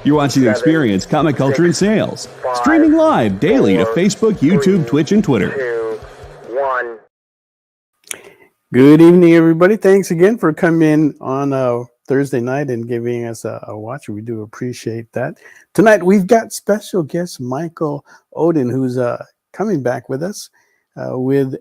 You're watching Experience Comic Culture and Sales. Streaming live daily to Facebook, YouTube, Twitch, and Twitter. 2, 1. Good evening, everybody. Thanks again for coming in on Thursday night and giving us a watch. We do appreciate that. Tonight, we've got special guest Michael Oden, who's coming back with us with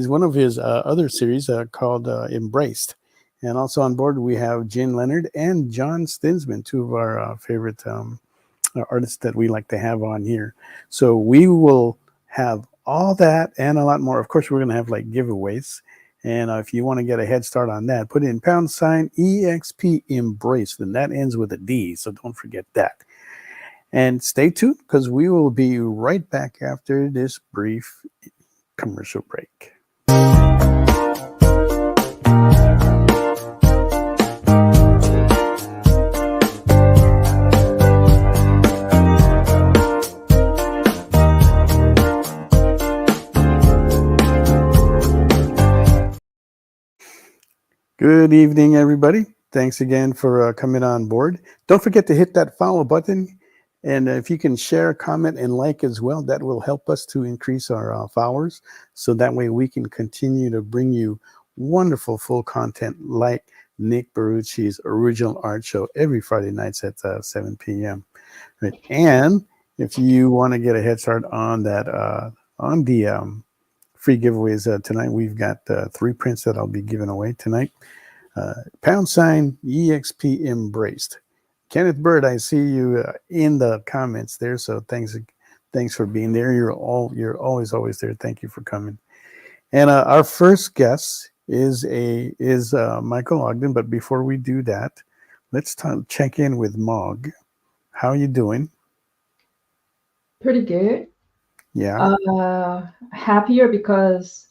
one of his other series called Embraced. And also on board, we have Jen Leonard and John Stinsman, two of our favorite artists that we like to have on here. So we will have all that and a lot more. Of course, we're going to have like giveaways. And if you want to get a head start on that, put in #EXP Embrace. And that ends with a D, so don't forget that. And stay tuned because we will be right back after this brief commercial break. Good evening, everybody. Thanks again for coming on board. Don't forget to hit that follow button. And if you can share, comment, and like as well, that will help us to increase our followers. So that way we can continue to bring you wonderful full content like Nick Barucci's original art show every Friday nights at 7 p.m. Right. And if you want to get a head start on that, on the free giveaways tonight, we've got 3 prints that I'll be giving away tonight. #EXP Embraced. Kenneth Bird, I see you in the comments there, so thanks for being there. You're always there. Thank you for coming. And our first guest is Michael Ogden. But before we do that, let's check in with Mog. How are you doing? Pretty good. Yeah. Happier because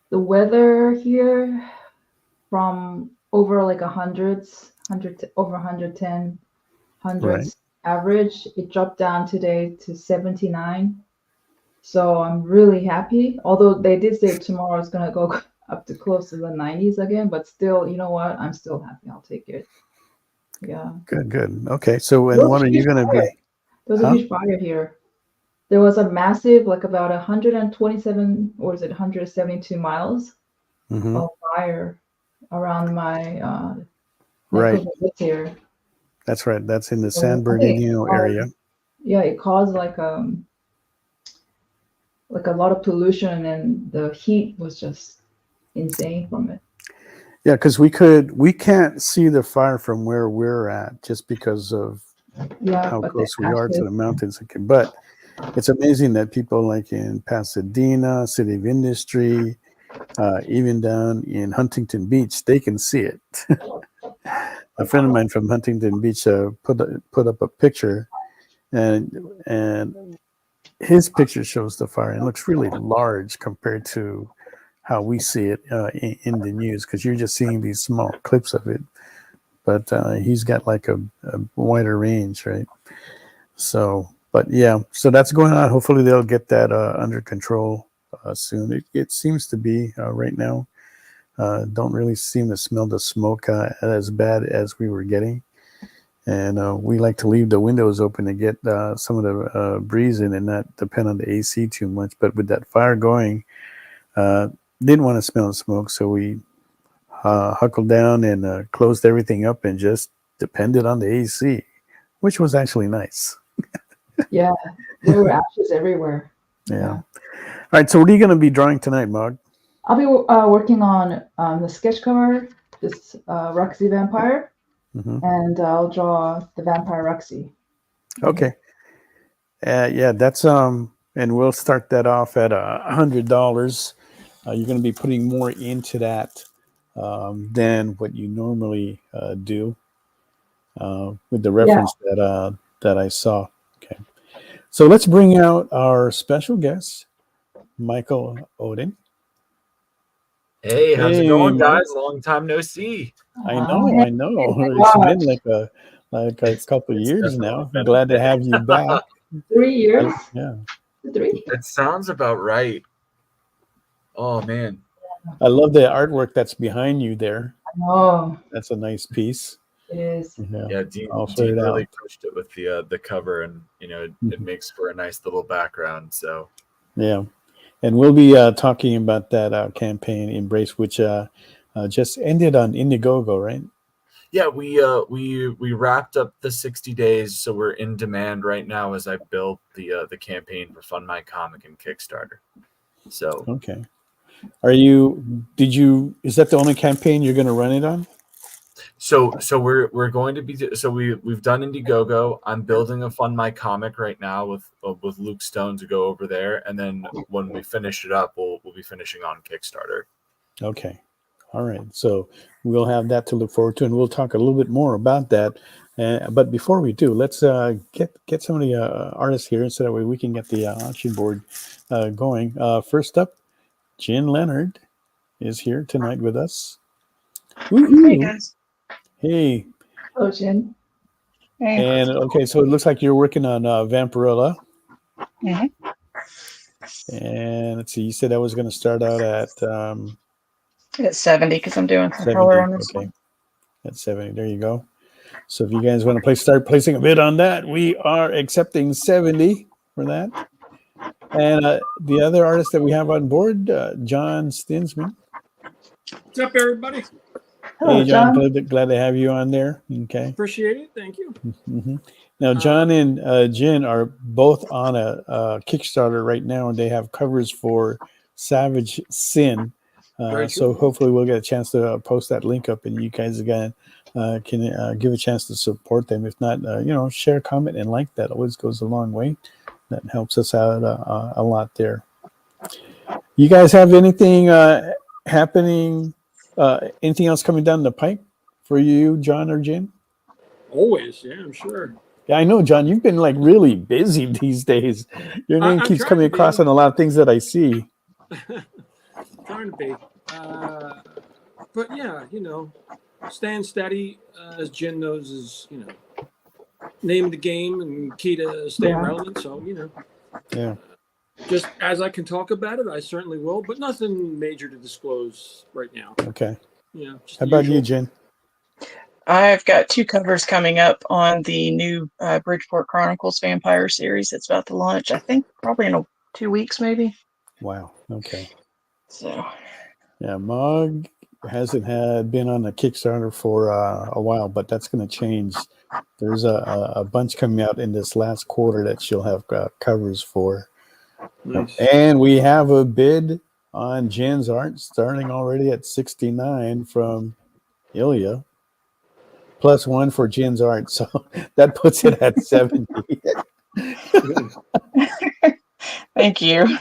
the weather here from over like over 110 hundreds average, it dropped down today to 79. So I'm really happy. Although they did say tomorrow it's gonna go up to close to the 90s again, but still, you know what? I'm still happy. I'll take it. Yeah. Good. Okay. So, and what are you gonna be? There's a huge fire here. There was a massive, like about 127, or is it 172 miles of fire around my here. That's right. That's in the San Bernardino area. Yeah, it caused like a lot of pollution, and the heat was just insane from it. Yeah, because we can't see the fire from where we're at just because of how close we are to the mountains. But it's amazing that people like in Pasadena, City of Industry, even down in Huntington Beach, they can see it. A friend of mine from Huntington Beach put up a picture, and his picture shows the fire and it looks really large compared to how we see it in the news, because you're just seeing these small clips of it. But he's got like a wider range, right? So. But yeah, so that's going on. Hopefully they'll get that under control soon. It seems to be right now. Don't really seem to smell the smoke as bad as we were getting. And we like to leave the windows open to get some of the breeze in and not depend on the AC too much. But with that fire going, didn't want to smell the smoke. So we huckled down and closed everything up and just depended on the AC, which was actually nice. Yeah, there were ashes everywhere. Yeah. All right. So what are you going to be drawing tonight, Mog? I'll be working on the sketch cover, this Roxy vampire, and I'll draw the vampire Roxy. Okay. Yeah, that's and we'll start that off at $100. You're going to be putting more into that than what you normally do with the reference that I saw. Okay, so let's bring out our special guest, Michael Oden. Hey, how's it going, guys? Long time no see. I know. It's been like a couple of years now. I'm glad to have you back. 3 years. Yeah. 3. It sounds about right. Oh man. I love the artwork that's behind you there. Oh. That's a nice piece. It is. Yeah, I'll Dean figure it really out. pushed it with the cover, and it makes for a nice little background. So Yeah. And we'll be talking about that campaign, Embrace, which just ended on Indiegogo, right? yeah, we wrapped up the 60 days, so we're in demand right now as I build the campaign for Fund My Comic and Kickstarter. So Okay. Is that the only campaign you're going to run it on? so we're going to be we've done Indiegogo. I'm building a Fund My Comic right now with Luke Stone to go over there, and then when we finish it up, we'll be finishing on Kickstarter. Okay. All right. So we'll have that to look forward to, and we'll talk a little bit more about that. But before we do, let's get some of the artists here so that way we can get the auction board going. First up, Jen Leonard is here tonight with us. Woo-hoo. Hey guys. Hey. Oh, Jen. Hey. And okay, so it looks like you're working on Vampirella. Mhm. And let's see, you said I was going to start out at It's 70 because I'm doing some 70. color on this Okay, one. at 70. There you go. So if you guys want to start placing a bid on that, we are accepting 70 for that. And the other artist that we have on board, John Stinsman. What's up, everybody? Hello, Hey, John. John. Glad to have you on there. Okay. Appreciate it. Thank you. Mm-hmm. Now, John and Jen are both on a Kickstarter right now, and they have covers for Savage Sin. Very So cool. hopefully we'll get a chance to post that link up, and you guys again can give a chance to support them. If not, share, comment, and like. That always goes a long way. That helps us out a lot there. You guys have anything happening? Anything else coming down the pipe for you, John or Jen? Always, yeah, I'm sure. Yeah, I know, John. You've been like really busy these days. Your name I'm keeps trying coming to be. across on a lot of things that I see. Trying to be. But yeah, staying steady, as Jen knows, is, name of the game and key to staying relevant. So, Yeah. just as I can talk about it, I certainly will, but nothing major to disclose right now. Okay. Just How the about you, usual. Jen? I've got 2 covers coming up on the new Bridgeport Chronicles Vampire series that's about to launch, I think probably in 2 weeks, maybe. Wow. Okay. So, Yeah, Mog hasn't been on a Kickstarter for a while, but that's going to change. There's a bunch coming out in this last quarter that she'll have covers for. Nice. And we have a bid on Jen's art starting already at 69 from Ilya. +1 for Jen's art. So that puts it at 70. thank you.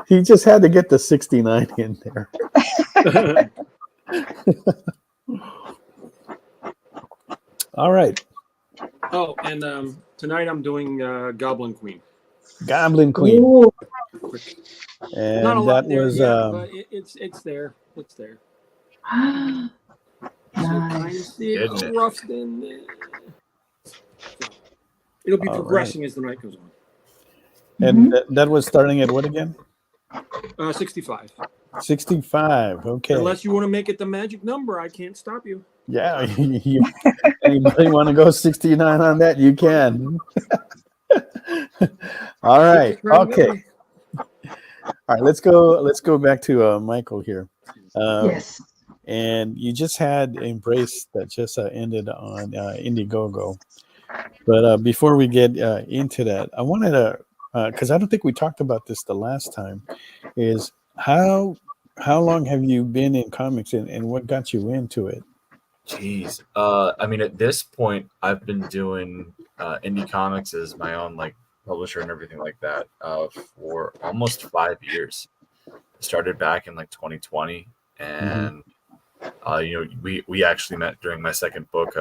He just had to get the 69 in there. All right. Oh, and tonight I'm doing Goblin Queen. Goblin Queen. Ooh, And Not a that lot there was yet, but it's there. It's there. So kind of nice. see it Goodness. roughed in there. So it'll be All progressing as the night goes on. And that was starting at what again? 65. 65. Okay. Unless you want to make it the magic number, I can't stop you. Yeah. Anybody want to go 69 on that? You can. All right. Okay. All right. Let's go back to Michael here. Yes. And you just had Embrace that just ended on Indiegogo. But before we get into that, I wanted to, because I don't think we talked about this the last time, is how long have you been in comics and what got you into it? Jeez. I mean, at this point, I've been doing indie comics as my own like publisher and everything like that for almost 5 years. Started back in like 2020, and we actually met during my second book,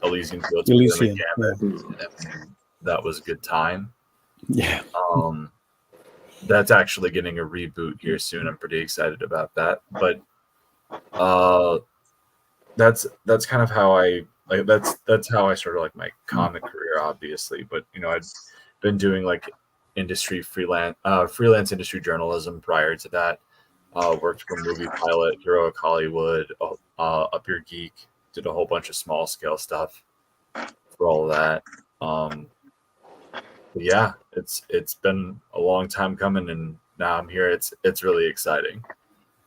Elysian Fields. Elysian, and that was a good time. Yeah. That's actually getting a reboot here soon. I'm pretty excited about that. But that's kind of how I like that's how I started like my comic career, obviously. But I'd been doing like freelance industry journalism prior to that. Worked for Movie Pilot, Heroic Hollywood, Up Your Geek, did a whole bunch of small scale stuff for all of that. But yeah, it's been a long time coming, and now I'm here. It's really exciting,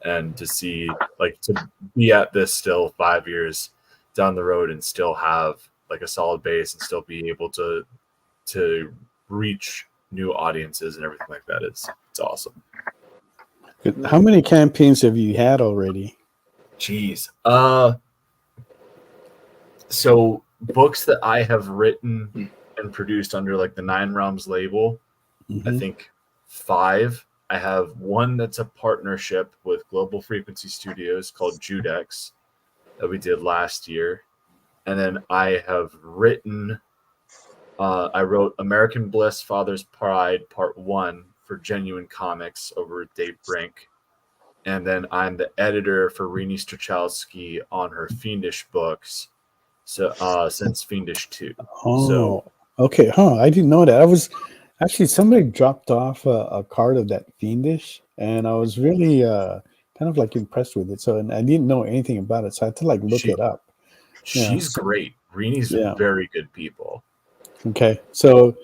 and to see, like, to be at this still 5 years down the road and still have like a solid base and still be able to reach new audiences and everything like that, it's awesome. How many campaigns have you had already? Jeez. So books that I have written and produced under like the Nine Realms label, I think 5. I have one that's a partnership with Global Frequency Studios called Judex that we did last year. And then I have written, I wrote American Bliss, Father's Pride, Part 1 for Genuine Comics over at Dave Brink. And then I'm the editor for Rini Strachowski on her Fiendish books. So since Fiendish 2. Oh, so, okay. I didn't know that. I was actually, somebody dropped off a card of that Fiendish, and I was really kind of like impressed with it. So, and I didn't know anything about it, so I had to like look it up. She's great. Rini's very good people. Okay, so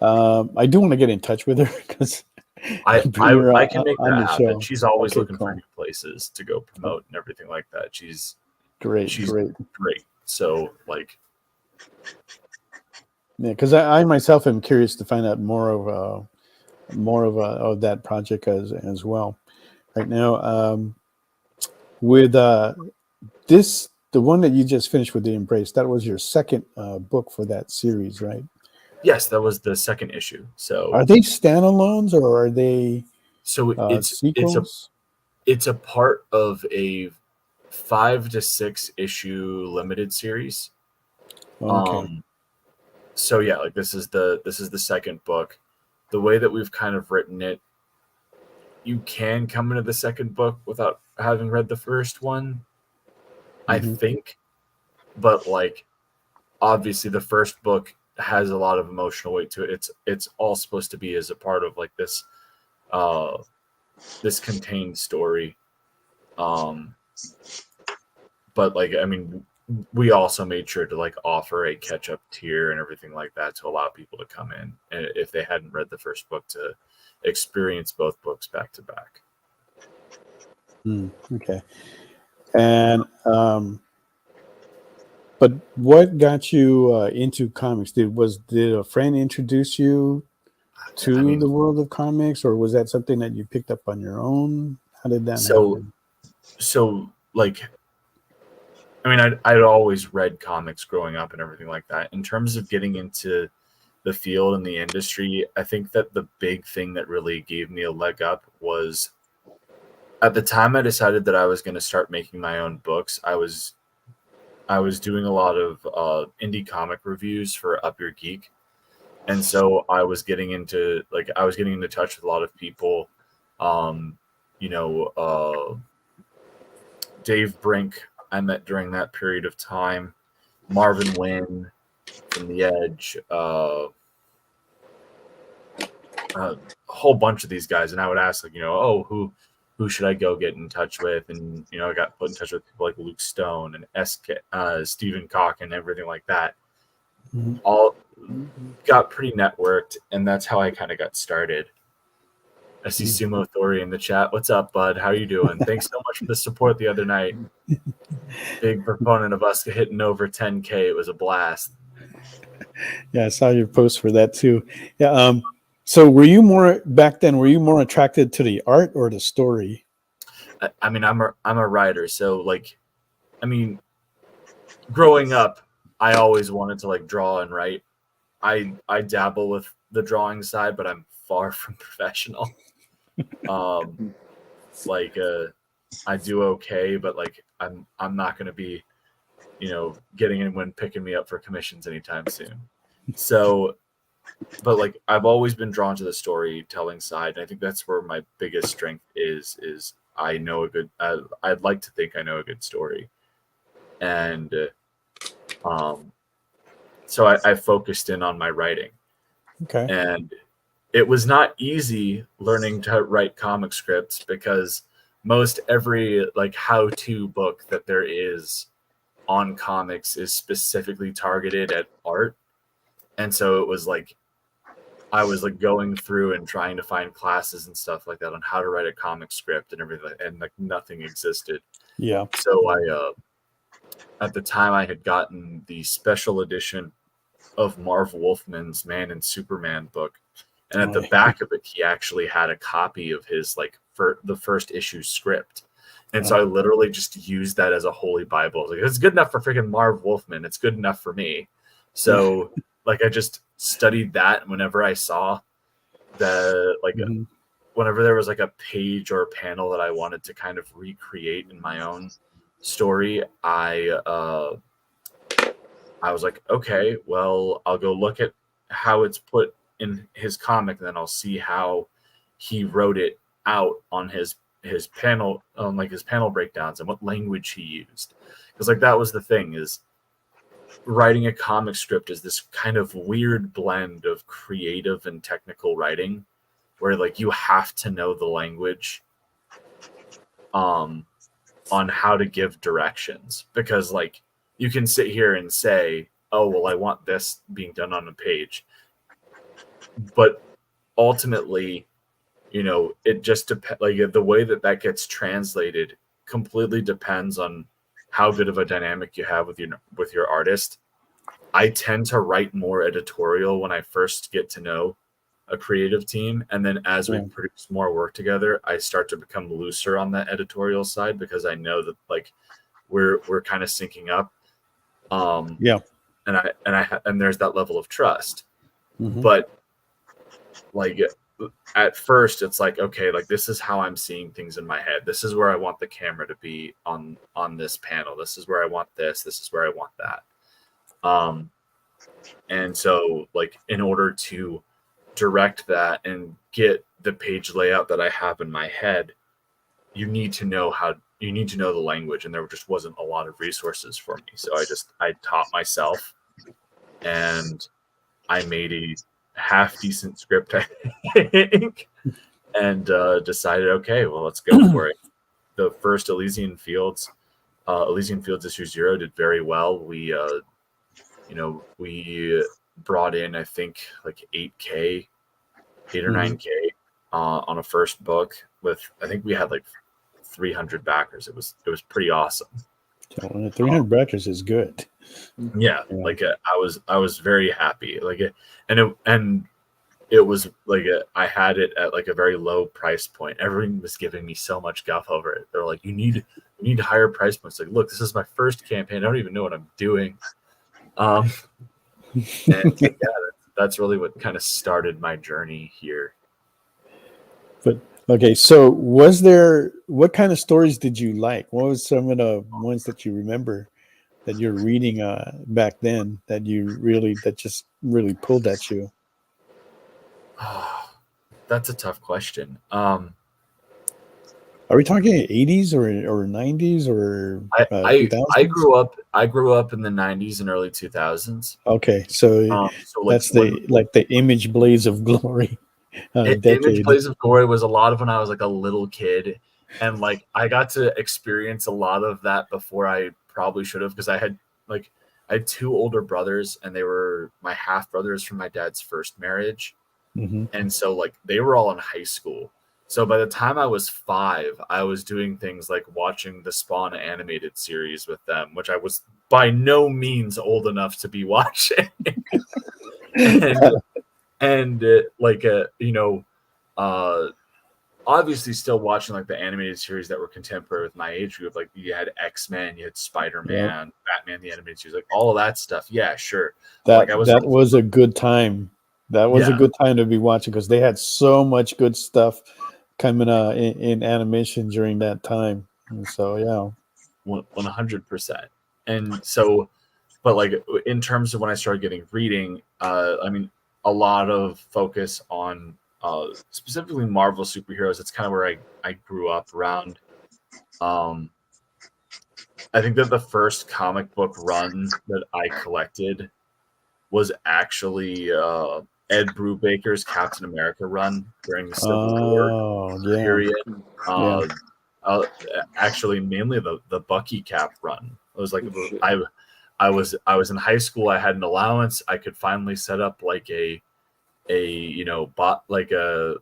I do want to get in touch with her because I can make that happen. Show. She's always looking for new places to go promote and everything like that. She's great. So like, yeah, because I myself am curious to find out more of that project as well. Right now, with this, the one that you just finished with The Embrace, that was your second book for that series, right? Yes, that was the second issue. So are they standalones or are they? So sequels? It's a part of a 5 to 6 issue limited series. Okay. So yeah, like this is the second book. The way that we've kind of written it, you can come into the second book without having read the first one, I think. But like, obviously the first book has a lot of emotional weight to it. It's all supposed to be as a part of like this this contained story. But like, I mean, we also made sure to like offer a catch-up tier and everything like that to allow people to come in, and if they hadn't read the first book, to experience both books back to back. Okay. And but what got you into comics? Did a friend introduce you to the world of comics, or was that something that you picked up on your own? How did that happen? So like, I mean, I'd always read comics growing up and everything like that. In terms of getting into the field and the industry, I think that the big thing that really gave me a leg up was, at the time I decided that I was going to start making my own books, I was doing a lot of indie comic reviews for Up Your Geek. And so I was getting into touch with a lot of people, Dave Brink, I met during that period of time, Marvin Wynn from The Edge, a whole bunch of these guys. And I would ask, like, who should I go get in touch with? And, I got put in touch with people like Luke Stone and Stephen Cock and everything like that. All got pretty networked, and that's how I kind of got started. I see Sumo Thori in the chat. What's up, bud? How are you doing? Thanks so much for the support the other night. Big proponent of us hitting over 10K. It was a blast. Yeah, I saw your post for that too. Yeah. So were you more attracted to the art or the story? I mean, I'm a writer, so like, I mean, growing up, I always wanted to like draw and write. I dabble with the drawing side, but I'm far from professional. I do okay, but like I'm not going to be, getting anyone picking me up for commissions anytime soon. So, but like, I've always been drawn to the storytelling side, and I think that's where my biggest strength is I know I'd like to think I know a good story. And so I focused in on my writing. Okay. And it was not easy learning to write comic scripts, because most every like how-to book that there is on comics is specifically targeted at art. And so it was like I was like going through and trying to find classes and stuff like that on how to write a comic script and everything, and like nothing existed. Yeah. So I at the time I had gotten the special edition of Marv Wolfman's Man and Superman book, and at the back of it he actually had a copy of his like the first issue script. And so I literally just used that as a holy Bible. Like, it's good enough for freaking Marv Wolfman, it's good enough for me. So like I just studied that whenever I saw the like whenever there was like a page or a panel that I wanted to kind of recreate in my own story, I was like, okay, well, I'll go look at how it's put in his comic, and then I'll see how he wrote it out on his panel, on like his panel breakdowns, and what language he used. Because like that was the thing, is writing a comic script is this kind of weird blend of creative and technical writing, where like you have to know the language on how to give directions, because like you can sit here and say, oh well, I want this being done on a page, but ultimately, you know, it just depends. Like the way that gets translated completely depends on how good of a dynamic you have with your artist. I tend to write more editorial when I first get to know a creative team, and then as we produce more work together, I start to become looser on that editorial side, because I know that like we're kind of syncing up. And there's that level of trust. But like at first it's like, okay, like this is how I'm seeing things in my head. This is where I want the camera to be on this panel. This is where I want this. This is where I want that. And so like in order to direct that and get the page layout that I have in my head, you need to know the language, and there just wasn't a lot of resources for me. So I taught myself, and I made a half decent script, I think, and decided, okay, well, let's go for it. The first Elysian Fields issue 0 did very well. We brought in, I think, like 8K, 8 or 9K on a first book with, I think we had like 300 backers. It was pretty awesome. 300 backers is good. Yeah. Like I was very happy. Like it was like I had it at like a very low price point. Everyone was giving me so much guff over it. They're like, you need higher price points. Like, look, this is my first campaign. I don't even know what I'm doing. And yeah, that's really what kind of started my journey here. But okay, so what kind of stories did you like? What was some of the ones that you remember that you're reading back then that just really pulled at you? That's a tough question. Are we talking 80s or 90s or 2000s? I grew up in the 90s and early 2000s. Okay, so that's the Image Blaze of Glory. Image Blaze of Glory was a lot of when I was like a little kid, and like I got to experience a lot of that before I probably should have, because I had 2 older brothers, and they were my half brothers from my dad's first marriage. And so like they were all in high school. So by the time I was 5, I was doing things like watching the Spawn animated series with them, which I was by no means old enough to be watching. and obviously still watching like the animated series that were contemporary with my age group. Like you had X-Men, you had Spider-Man, Batman the animated series, like all of that stuff. Yeah, sure. That was a good time. That was a good time to be watching, because they had so much good stuff coming in animation during that time. And so, yeah. 100%. And so, but like in terms of when I started getting reading, I mean, a lot of focus on specifically Marvel superheroes. It's kind of where I grew up around. I think that the first comic book run that I collected was actually Ed Brubaker's Captain America run during the Civil War period. uh, actually mainly the Bucky cap run. It was like Oh, shit. I was in high school. I had an allowance. I could finally set up like a bot like a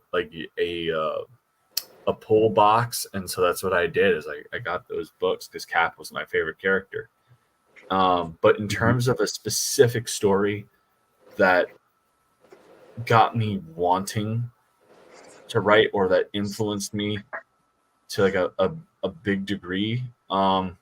pull box, and so that's what I did. Is I got those books because Cap was my favorite character. But in terms of a specific story that got me wanting to write or that influenced me to like a big degree, man,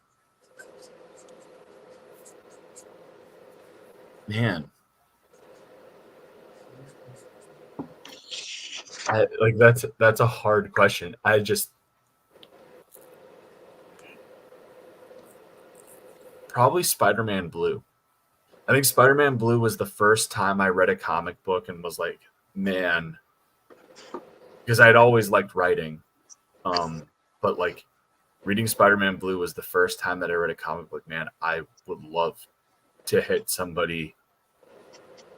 that's a hard question. I just probably Spider-Man Blue. I think Spider-Man Blue was the first time I read a comic book and was like, man, because I'd always liked writing, but like reading Spider-Man Blue was the first time that I read a comic book. Man, I would love to hit somebody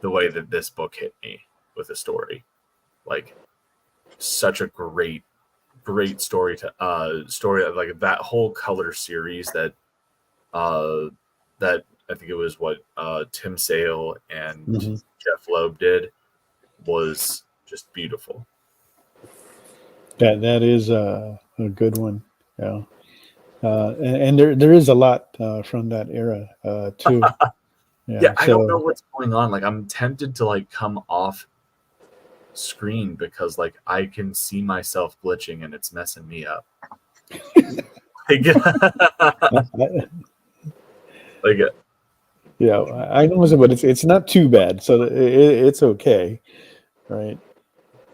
the way that this book hit me with a story. Like such a great story like that whole color series that I think it was what Tim Sale and Jeff Loeb did was just beautiful. That is a good one. Yeah. And there is a lot from that era too. Yeah, I don't know what's going on. Like I'm tempted to like come off screen because like I can see myself glitching and it's messing me up. Yeah, I know, but it's not too bad, so it's okay, right?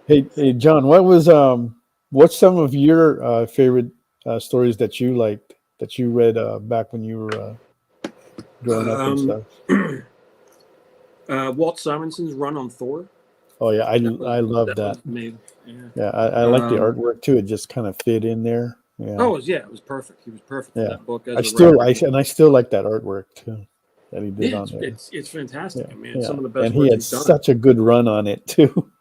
Hey, John, what's some of your favorite stories that you liked that you read back when you were growing up and stuff? Walt Simonson's run on Thor. Oh yeah, I love that. Yeah, I like the artwork too. It just kind of fit in there. Yeah. Oh yeah, it was perfect. He was perfect for that book. I still like that artwork too that he did on there. It's fantastic. Yeah, I mean, some of the best. And he had such a good run on it too.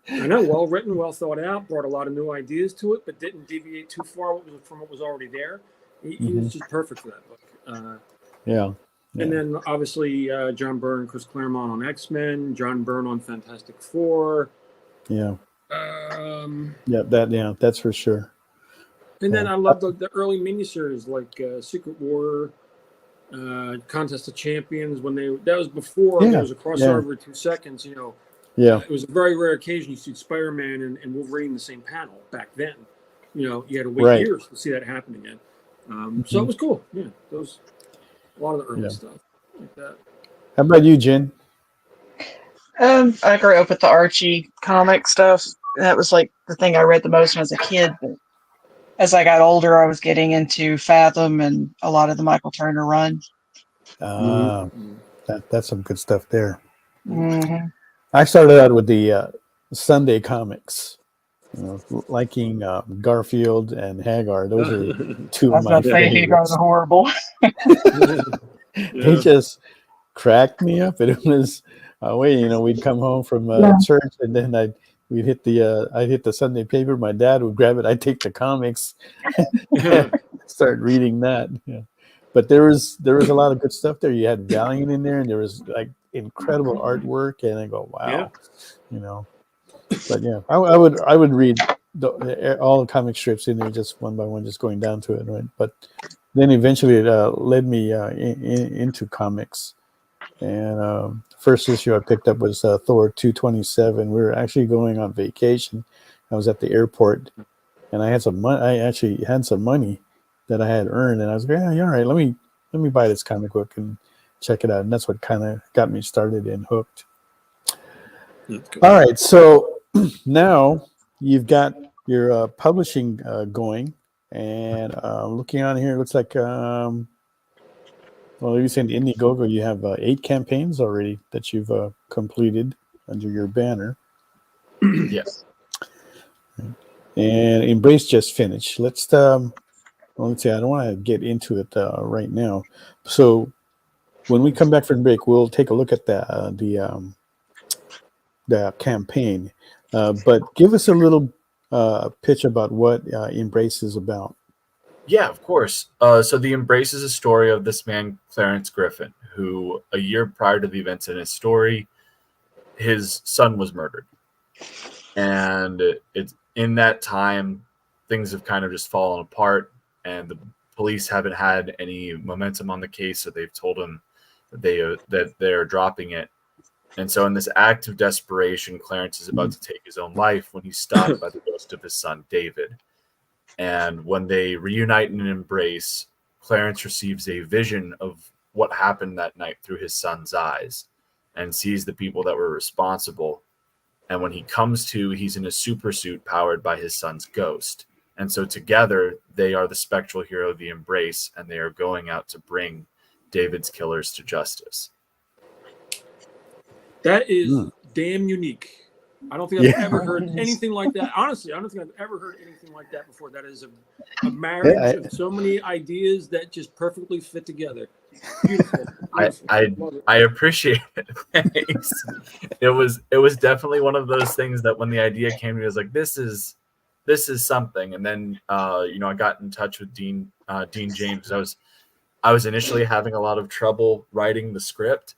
I know, well written, well thought out, brought a lot of new ideas to it, but didn't deviate too far from what was already there. He was just perfect for that book. Yeah. And then obviously John Byrne, Chris Claremont on X-Men, John Byrne on Fantastic Four. Yeah. That's for sure. And then I love the early miniseries like Secret War, Contest of Champions. That was before there was a crossover every 2 seconds. It was a very rare occasion you see Spider-Man and Wolverine in the same panel back then. You had to wait years to see that happen again. So it was cool. Yeah, those a lot of the early stuff like that. How about you, Jen? I grew up with the Archie comic stuff. That was like the thing I read the most when I was a kid. But as I got older, I was getting into Fathom and a lot of the Michael Turner run. That's some good stuff there. Mm-hmm. I started out with the Sunday comics, liking Garfield and Hagar. Those are two of my favorites. Hagar's horrible. They just cracked me up. It was we'd come home from church, and then I'd hit the Sunday paper. My dad would grab it. I'd take the comics, start reading that. Yeah. But there was a lot of good stuff there. You had Valiant in there, and there was like incredible artwork. And I go, wow, But yeah, I would read all the comic strips in there just one by one, just going down to it, right? But then eventually it led me into comics. And first issue I picked up was Thor 227. We were actually going on vacation. I was at the airport, and I had some money. I actually had some money that I had earned, and I was like, yeah, all right, let me buy this comic book and check it out. And that's what kind of got me started and hooked. All right, so now you've got your publishing going, and looking on here, it looks like you said Indiegogo, you have 8 campaigns already that you've completed under your banner. Yes. And Embrace just finished. Let's see. I don't want to get into it right now. So when we come back from break, we'll take a look at the campaign. But give us a little pitch about what Embrace is about. Yeah, of course. So the Embrace is a story of this man, Clarence Griffin, who a year prior to the events in his story, his son was murdered. And it's in that time, things have kind of just fallen apart, and the police haven't had any momentum on the case, so they've told him that they're dropping it. And so in this act of desperation, Clarence is about to take his own life when he's stopped by the ghost of his son, David. And when they reunite in an embrace, Clarence receives a vision of what happened that night through his son's eyes and sees the people that were responsible. And when he comes to, he's in a super suit powered by his son's ghost. And so together, they are the spectral hero of the Embrace, and they are going out to bring David's killers to justice. That is damn unique. I don't think I've ever heard anything like that. Honestly, I don't think I've ever heard anything like that before. That is a marriage of so many ideas that just perfectly fit together. Beautiful. I appreciate it. Thanks. It was definitely one of those things that when the idea came to me, I was like, this is something. And then I got in touch with Dean James. I was initially having a lot of trouble writing the script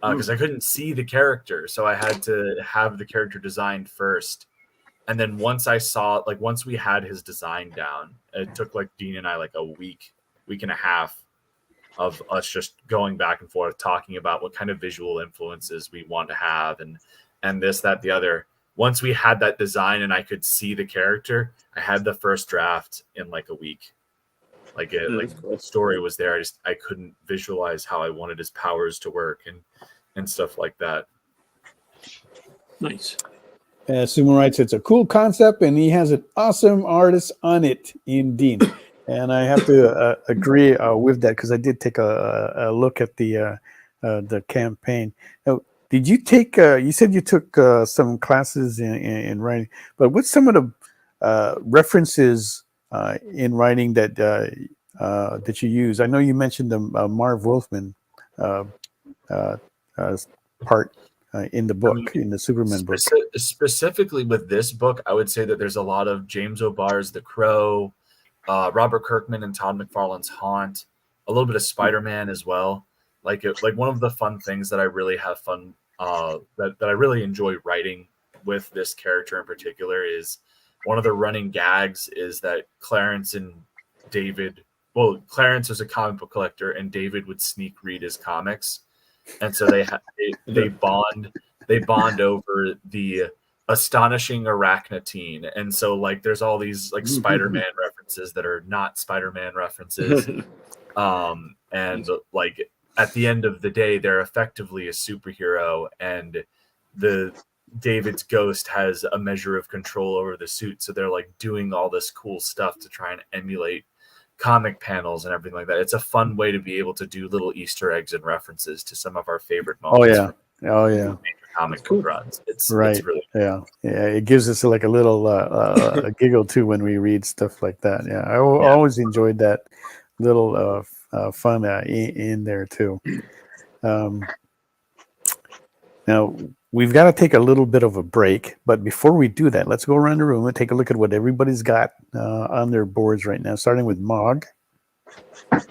because I couldn't see the character, so I had to have the character designed first. And then once we had his design down, it took Dean and I a week and a half of us just going back and forth, talking about what kind of visual influences we want to have and this, that, the other. Once we had that design and I could see the character, I had the first draft in a week. The story was there. I couldn't visualize how I wanted his powers to work and stuff like that. Nice. Sumo writes, it's a cool concept, and he has an awesome artist on it in Dean. And I have to agree with that because I did take a look at the campaign. Now, did you take? You said you took some classes in writing, but what's some of the references in writing that you use? I know you mentioned the Marv Wolfman part in the book, in the Superman book. Specifically with this book, I would say that there's a lot of James O'Barr's The Crow, Robert Kirkman and Todd McFarlane's Haunt, a little bit of Spider-Man as well. One of the fun things that I really have fun that I really enjoy writing with this character in particular is one of the running gags is that Clarence and David, Clarence was a comic book collector and David would sneak read his comics. And so they bond over the astonishing arachnatine. And so there's all these Spider-Man references that are not Spider-Man references. And at the end of the day, they're effectively a superhero, and David's ghost has a measure of control over the suit. So they're doing all this cool stuff to try and emulate comic panels and everything like that. It's a fun way to be able to do little Easter eggs and references to some of our favorite moments. Oh yeah. Comic book runs. It's right. It's really cool. Yeah. It gives us a little a giggle too when we read stuff like that. Yeah, I always enjoyed that little fun in there too. Now we've got to take a little bit of a break, but before we do that, let's go around the room and take a look at what everybody's got on their boards right now, starting with Mog. I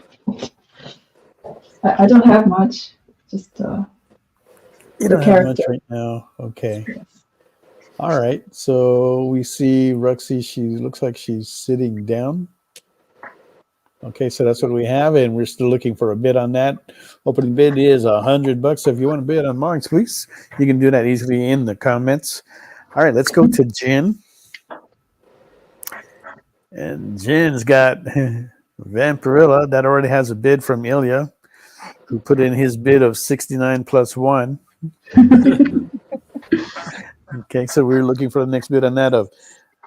don't have much, just you don't have much right now. Okay. Yes. All right. So we see Roxy. She looks like she's sitting down. Okay, so that's what we have, and we're still looking for a bid on that. Opening bid is $100. So if you want to bid on Mog's, please, you can do that easily in the comments. All right, let's go to Jen. And Jen's got Vampirilla. That already has a bid from Ilya, who put in his bid of 69 plus 1. Okay, so we're looking for the next bid on that of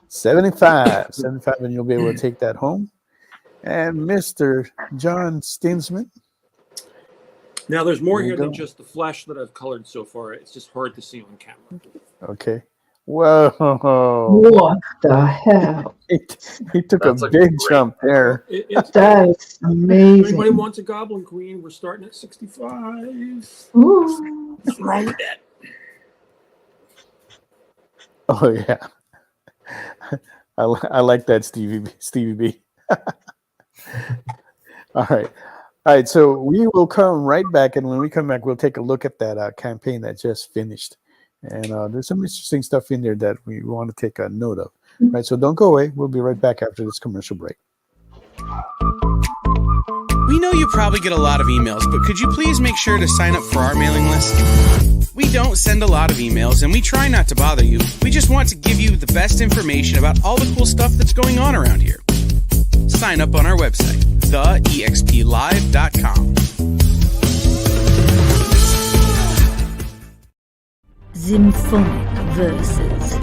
75. 75, and you'll be able to take that home. And Mr. John Stinsman. Now, there's more here than just the flesh that I've colored so far. It's just hard to see on camera. Okay. Whoa. What the hell? He took a big jump there. That is amazing. If anybody wants a Goblin Queen, we're starting at 65. Ooh. What's wrong with that? Oh, yeah. I like that, Stevie B. All right. All right. So we will come right back. And when we come back, we'll take a look at that campaign that just finished. And there's some interesting stuff in there that we want to take a note of. Right. So don't go away. We'll be right back after this commercial break. We know you probably get a lot of emails, but could you please make sure to sign up for our mailing list? We don't send a lot of emails, and we try not to bother you. We just want to give you the best information about all the cool stuff that's going on around here. Sign up on our website, theexplive.com. Symphonic verses,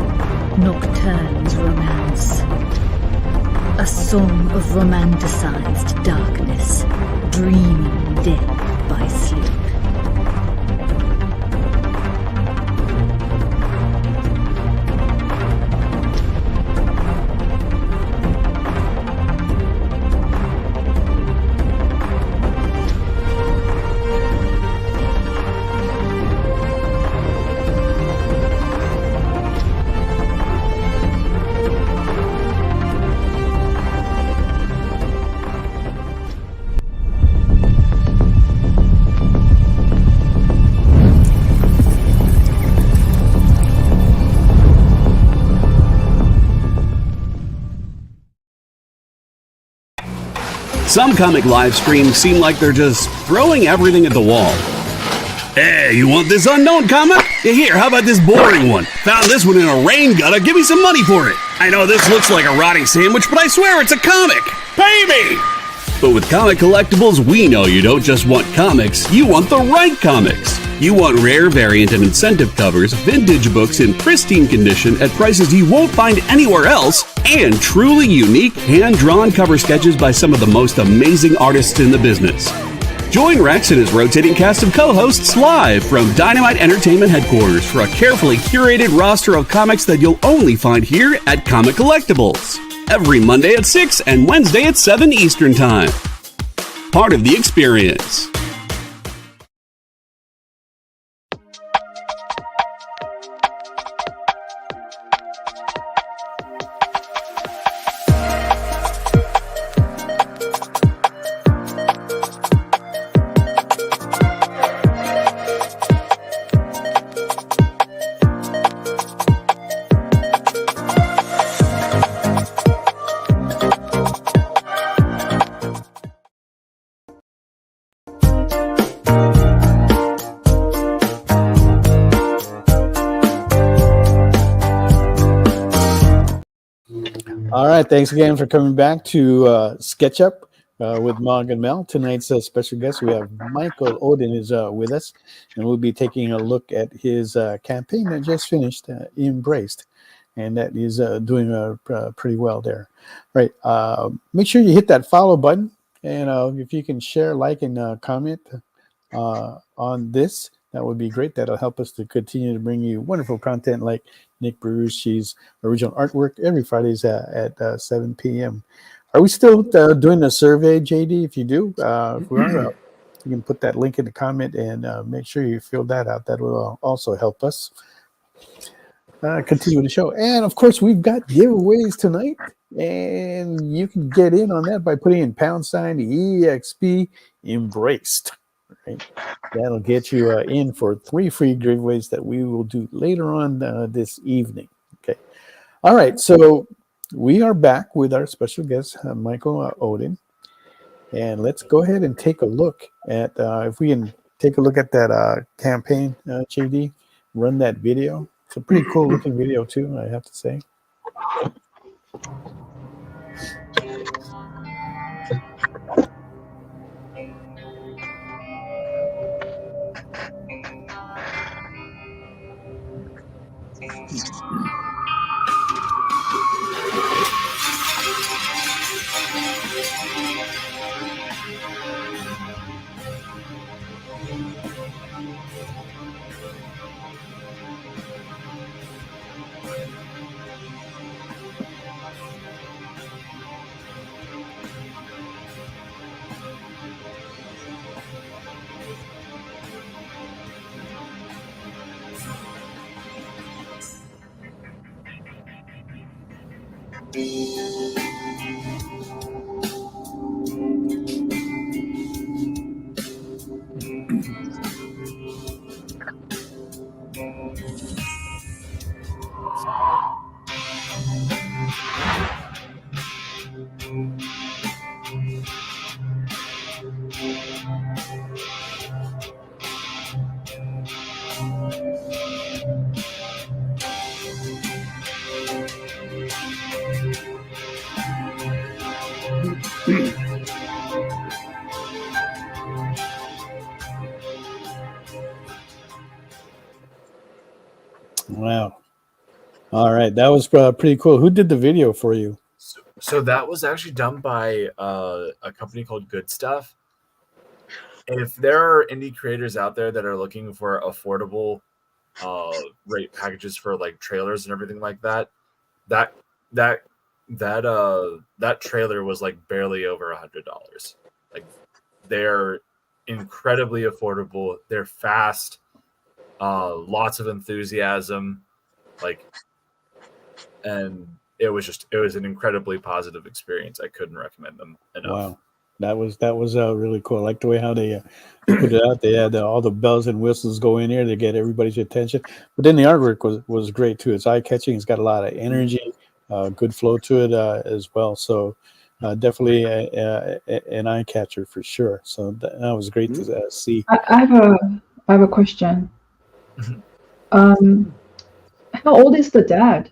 Nocturne's romance. A song of romanticized darkness, dreaming death by sleep. Some comic live streams seem like they're just throwing everything at the wall. Hey, you want this unknown comic? Yeah, here, how about this boring one? Found this one in a rain gutter, give me some money for it. I know this looks like a rotting sandwich, but I swear it's a comic. Pay me! But with Comic Collectibles, we know you don't just want comics, you want the right comics. You want rare, variant, and incentive covers, vintage books in pristine condition at prices you won't find anywhere else, and truly unique, hand-drawn cover sketches by some of the most amazing artists in the business. Join Rex and his rotating cast of co-hosts live from Dynamite Entertainment headquarters for a carefully curated roster of comics that you'll only find here at Comic Collectibles. Every Monday at 6 and Wednesday at 7 Eastern Time. Part of the experience. All right. Thanks again for coming back to SketchUp with Mog and Mel. Tonight's special guest, we have Michael Oden is with us, and we'll be taking a look at his campaign that just finished, Embraced, and that is doing pretty well there. Right. Make sure you hit that follow button, and if you can share, like, and comment on this, that would be great. That'll help us to continue to bring you wonderful content like Nick Berusch's original artwork every Fridays at 7 p.m. Are we still doing a survey, JD? If you do, if we are, you can put that link in the comment and make sure you fill that out. That will also help us continue the show. And of course, we've got giveaways tonight, and you can get in on that by putting in #EXP Embraced. Right? That'll get you in for 3 free giveaways that we will do later on this evening. Okay. All right. So we are back with our special guest, Michael Oden. And let's go ahead and take a look at, if we can take a look at that campaign, JD, run that video. It's a pretty cool looking video too, I have to say. All right, that was pretty cool. Who did the video for you? So that was actually done by a company called Good Stuff. If there are indie creators out there that are looking for affordable rate packages for like trailers and everything like that, that that trailer was like barely over $100. Like, they're incredibly affordable. They're fast, lots of enthusiasm, like, and it was an incredibly positive experience. I couldn't recommend them enough. Wow, that was really cool. I like the way how they put it out. They had all the bells and whistles go in there to get everybody's attention. But then the artwork was great too. It's eye catching. It's got a lot of energy, good flow to it as well. So definitely an eye catcher for sure. So that was great to see. I have a question. How old is the dad?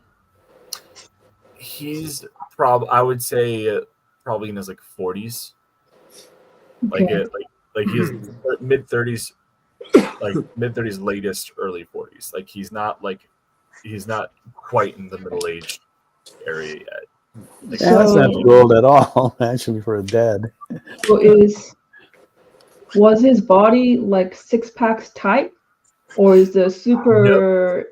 He's I would say probably in his like 40s. Okay. Like he's mid 30s, like mid 30s, latest early 40s. Like he's not quite in the middle age area yet. Like, That's not too old at all, actually, for a dad. So was his body like six packs tight, or is the superhero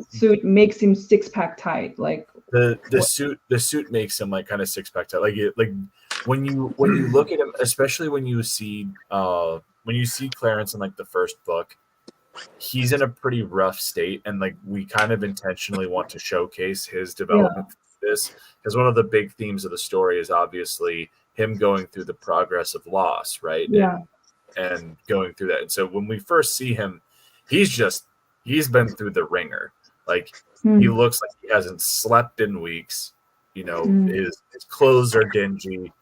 suit makes him six pack tight? Like the suit makes him like kind of six pack tight. Like when you look at him, especially when you see Clarence in like the first book, he's in a pretty rough state, and like we kind of intentionally want to showcase his development through this, because one of the big themes of the story is obviously him going through the progress of loss, right? Yeah. And going through that. And so when we first see him, he's been through the ringer. Like he looks like he hasn't slept in weeks. You know, his clothes are dingy.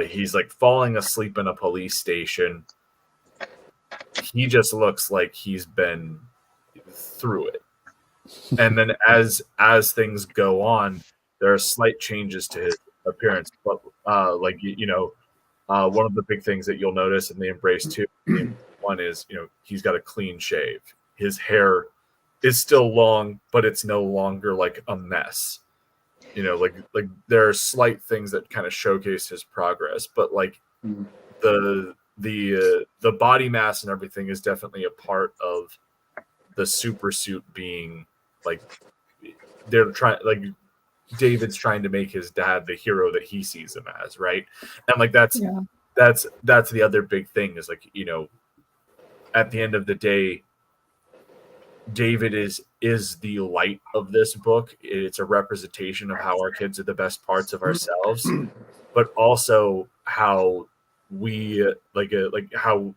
He's like falling asleep in a police station. He just looks like he's been through it. And then as things go on, there are slight changes to his appearance. But one of the big things that you'll notice, and they embrace too, one is, he's got a clean shave. His hair is still long, but it's no longer like a mess. Like there are slight things that kind of showcase his progress, but like the body mass and everything is definitely a part of the super suit being like, they're trying, like David's trying to make his dad the hero that he sees him as, right? And like that's the other big thing is like, at the end of the day, David is the light of this book. It's a representation of how our kids are the best parts of ourselves, but also how we how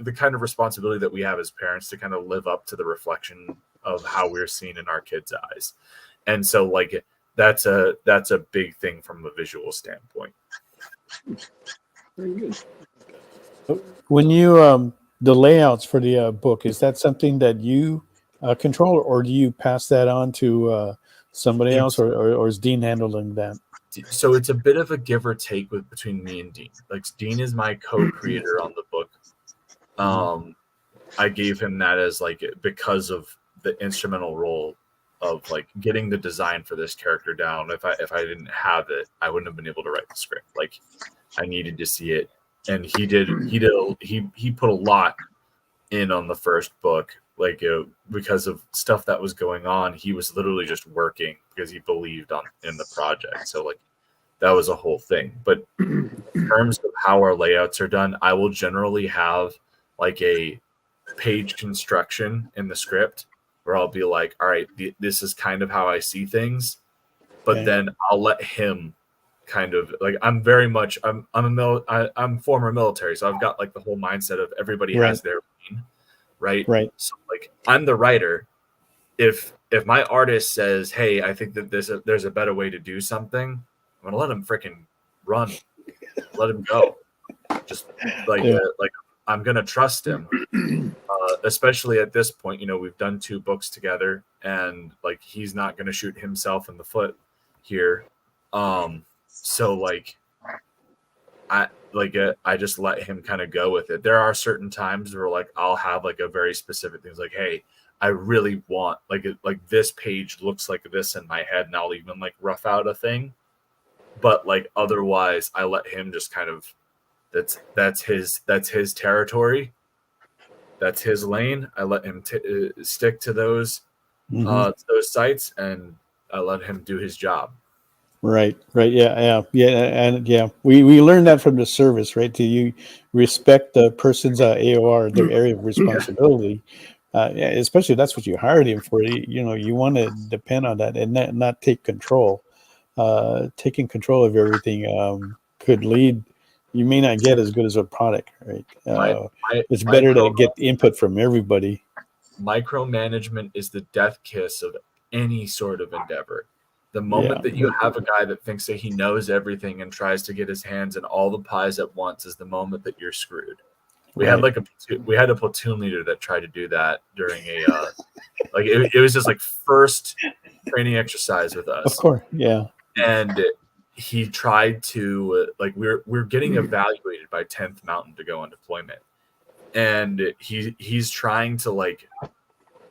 the kind of responsibility that we have as parents to kind of live up to the reflection of how we're seen in our kids' eyes. And so like that's a big thing from a visual standpoint. Very good. When you the layouts for the book, is that something that you control, or do you pass that on to somebody else, or is Dean handling that? So it's a bit of a give or take between me and Dean. Like Dean is my co-creator on the book. I gave him that as like, because of the instrumental role of like getting the design for this character down. If I didn't have it, I wouldn't have been able to write the script. Like I needed to see it, and he put a lot in on the first book. Like because of stuff that was going on, he was literally just working because he believed in the project. So like that was a whole thing. But in terms of how our layouts are done, I will generally have like a page construction in the script where I'll be like, all right, this is kind of how I see things, but then I'll let him kind of like, I'm former military, so I've got like the whole mindset of everybody has their lane. Right. So like I'm the writer. If my artist says, hey, I think that there's a better way to do something, I'm gonna let him freaking run. Let him go. Just like I'm gonna trust him. Especially at this point, we've done 2 books together, and like he's not gonna shoot himself in the foot here. So like I just let him kind of go with it. There are certain times where like I'll have like a very specific things like, hey, I really want like this page looks like this in my head, and I'll even like rough out a thing. But like otherwise, I let him just kind of that's his territory. That's his lane. I let him stick to those sites, and I let him do his job. Right. And we learned that from the service, right? Do you respect the person's AOR, their area of responsibility? Especially that's what you hired him for. You want to depend on that and not take control. Taking control of everything could lead. You may not get as good as a product, right? It's better to get input from everybody. Micromanagement is the death kiss of any sort of endeavor. The moment that you have a guy that thinks that he knows everything and tries to get his hands in all the pies at once is the moment that you're screwed. We had a platoon leader that tried to do that during a it was just like first training exercise with us. Of course, yeah. And he tried to we're getting evaluated by 10th Mountain to go on deployment, and he's trying to like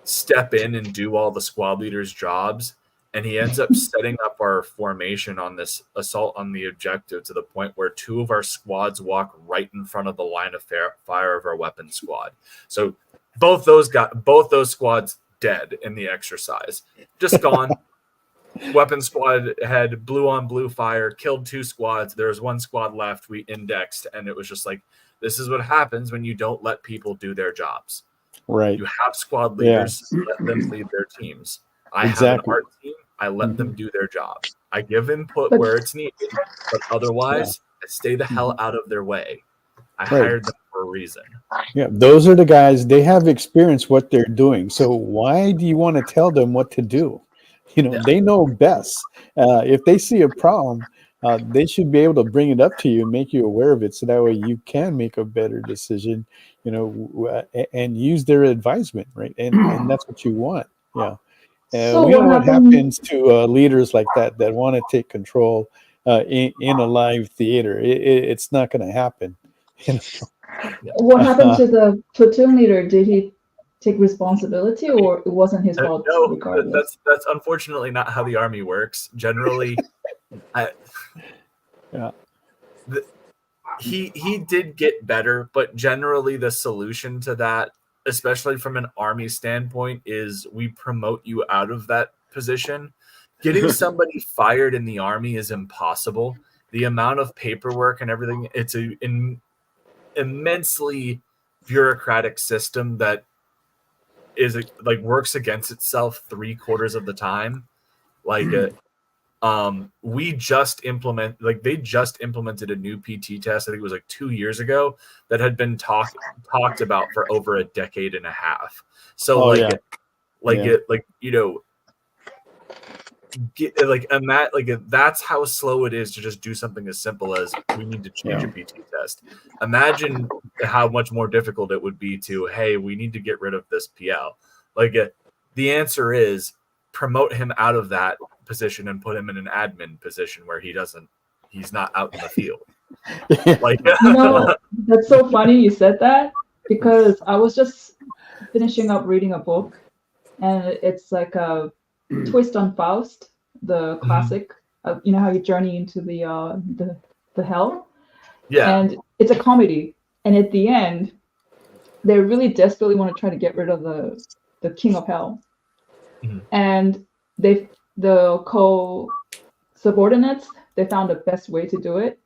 step in and do all the squad leaders' jobs. And he ends up setting up our formation on this assault on the objective to the point where 2 of our squads walk right in front of the line of fire of our weapons squad. So both those squads dead in the exercise, just gone. Weapons squad had blue on blue fire, killed 2 squads. There was 1 squad left. We indexed, and it was just like, this is what happens when you don't let people do their jobs. Right. You have squad leaders, let them lead their teams. I have an art team. I let them do their job. I give input where it's needed, but otherwise, I stay the hell out of their way. I hired them for a reason. Yeah, those are the guys. They have experience what they're doing. So why do you want to tell them what to do? They know best. If they see a problem, they should be able to bring it up to you and make you aware of it, so that way you can make a better decision. And use their advisement, right? And that's what you want. Yeah. So we know what what happened- happens to leaders like that want to take control in a live theater. It's not going to happen. What happened to the platoon leader? Did he take responsibility, or it wasn't his fault? No, regardless? that's unfortunately not how the Army works. Generally, he did get better, but generally the solution to that, especially from an Army standpoint, is we promote you out of that position. Getting somebody fired in the Army is impossible. The amount of paperwork and everything, it's an immensely bureaucratic system that is works against itself 3/4 of the time. They just implemented a new PT test. I think it was 2 years ago, that had been talked about for over a decade and a half. So that's how slow it is to just do something as simple as we need to change a PT test. Imagine how much more difficult it would be to, hey, we need to get rid of this PL. The answer is promote him out of that position and put him in an admin position where he's not out in the field. That's so funny you said that, because I was just finishing up reading a book, and it's like a twist on Faust, the classic. How you journey into the hell. Yeah. And it's a comedy, and at the end, they really desperately want to try to get rid of the king of hell. Mm-hmm. And the co-subordinates, they found the best way to do it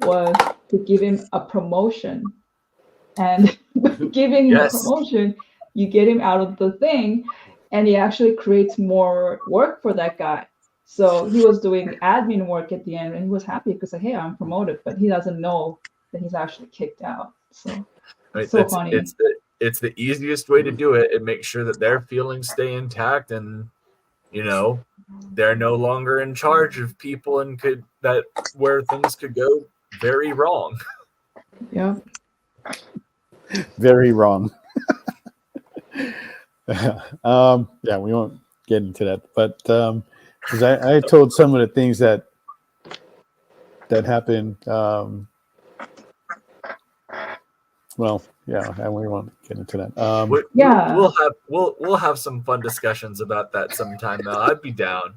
was to give him a promotion. And giving him a promotion, you get him out of the thing, and he actually creates more work for that guy. So he was doing admin work at the end, and he was happy because, hey, I'm promoted, but he doesn't know that he's actually kicked out. So funny. It's the easiest way to do it. It makes sure that their feelings stay intact, and they're no longer in charge of people, and where things could go very wrong. Yeah. Very wrong. We won't get into that, but because I told some of the things that happened Well, yeah, and we won't get into that. Yeah. We'll have some fun discussions about that sometime. Mel, I'd be down.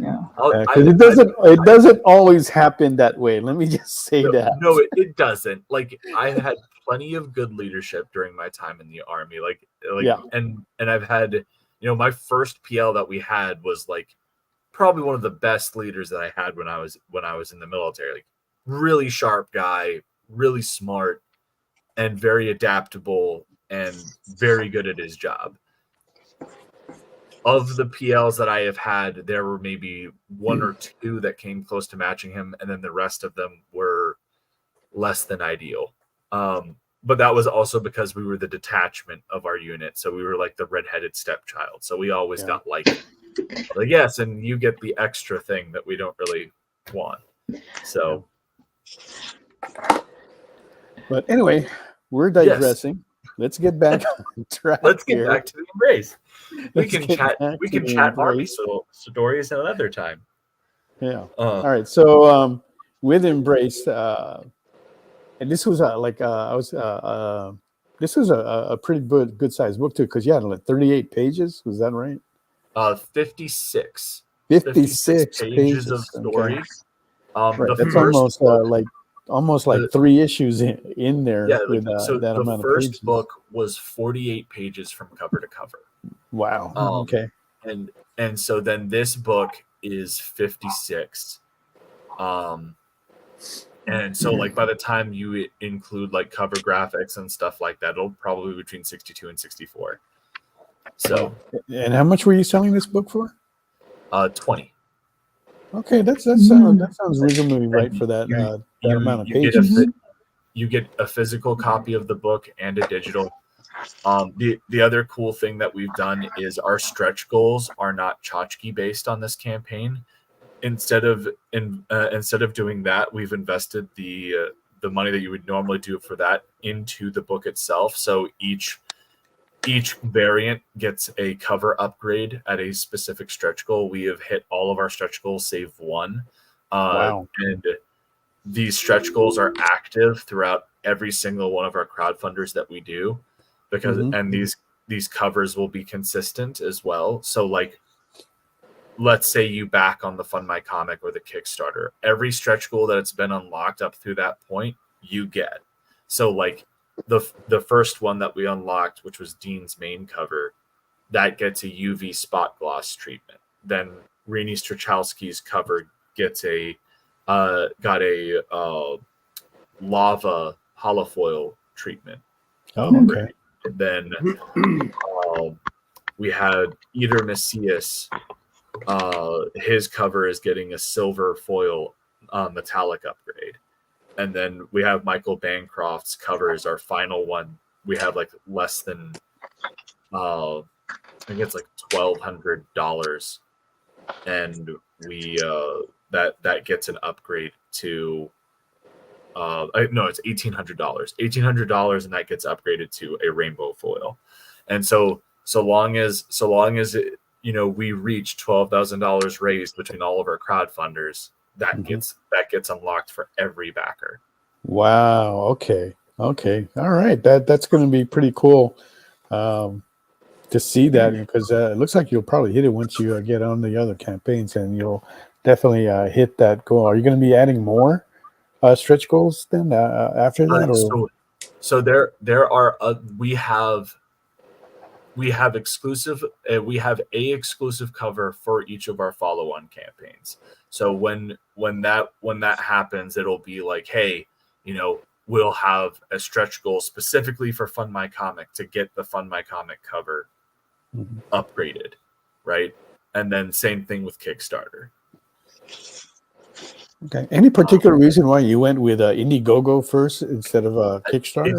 Yeah. Because it doesn't always happen that way. Let me just say that. No, it doesn't. Like, I've had plenty of good leadership during my time in the Army. Yeah. and I've had, my first PL that we had was like probably one of the best leaders that I had when I was in the military. Like, really sharp guy, really smart, and very adaptable and very good at his job. Of the PLs that I have had, there were maybe one or two that came close to matching him, and then the rest of them were less than ideal. But that was also because we were the detachment of our unit, so we were like the redheaded stepchild. So we always got like yes, and you get the extra thing that we don't really want. So, but anyway, we're digressing. Yes. Let's get back on track. Let's get back to the embrace. We can chat Army stories another time. Yeah. All right. So with Embrace, and this was this was a pretty good sized book too, because you had like 38 pages. Was that right? 56. 56 pages of story. Okay. Right. That's almost like 3 issues in there. Yeah. So that amount the first book was 48 pages from cover to cover. Wow. Okay. And so then this book is 56. And so like by the time you include like cover graphics and stuff like that, it'll probably be between 62 and 64. So, and how much were you selling this book for? 20. Okay, that sounds reasonably right for that amount of pages. You get a physical copy of the book and a digital. The other cool thing that we've done is our stretch goals are not tchotchke based on this campaign. Instead of doing that, we've invested the money that you would normally do for that into the book itself. So each variant gets a cover upgrade at a specific stretch goal. We have hit all of our stretch goals save one. Wow. And these stretch goals are active throughout every single one of our crowdfunders that we do, because and these covers will be consistent as well. So like, let's say you back on the Fund My Comic or the Kickstarter, every stretch goal that's been unlocked up through that point, you get. So like the first one that we unlocked, which was Dean's main cover, that gets a UV spot gloss treatment. Then Rini Strachowski's cover gets got a lava holofoil treatment. Oh, okay. And then we had Eder Macias. His cover is getting a silver foil metallic upgrade. And then we have Michael Bancroft's cover is our final one. We have like less than I think it's like $1,200, and we that gets an upgrade to no, it's $1,800. $1,800, and that gets upgraded to a rainbow foil. And so long as it, we reach $12,000 raised between all of our crowdfunders, that gets unlocked for every backer. Wow. Okay. All right. That's going to be pretty cool to see that, because it looks like you'll probably hit it once you get on the other campaigns, and you'll definitely hit that goal. Are you going to be adding more stretch goals then after that? So there are we have exclusive. We have a exclusive cover for each of our follow-on campaigns. So when that happens, it'll be like, hey, we'll have a stretch goal specifically for Fund My Comic to get the Fund My Comic cover upgraded, right? And then same thing with Kickstarter. Okay. Any particular reason why you went with Indiegogo first instead of Kickstarter?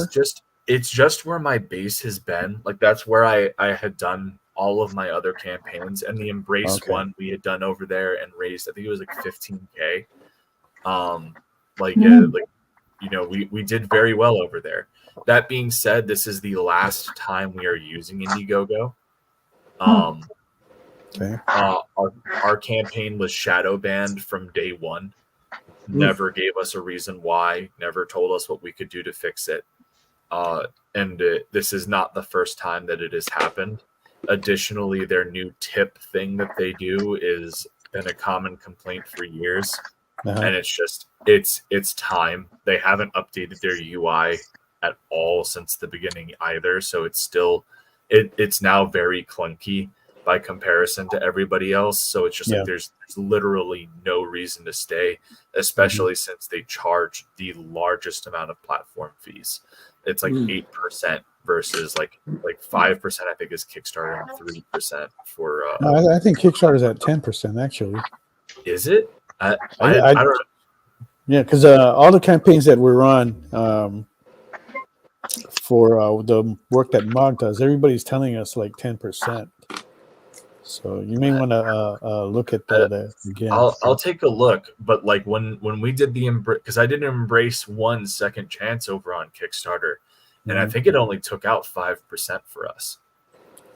It's just where my base has been. Like, that's where I had done all of my other campaigns, and the Embrace one we had done over there and raised, I think it was like $15K. We did very well over there. That being said, this is the last time we are using Indiegogo. Okay. Our campaign was shadow banned from day one. Never gave us a reason why. Never told us what we could do to fix it. This is not the first time that it has happened. Additionally, their new tip thing that they do is been a common complaint for years, and it's just it's time. They haven't updated their UI at all since the beginning either, so it's still it's now very clunky by comparison to everybody else. So it's just like there's literally no reason to stay, especially since they charge the largest amount of platform fees. It's like 8% versus like 5%. I think is Kickstarter and 3% for. I think Kickstarter's at 10% actually. Is it? I I don't know. Yeah, because all the campaigns that we're on for the work that Mog does, everybody's telling us like 10%. So you may want to look at that again. I'll take a look, but like when we did the because I did Embrace 1 second chance over on Kickstarter, and I think it only took out 5% for us.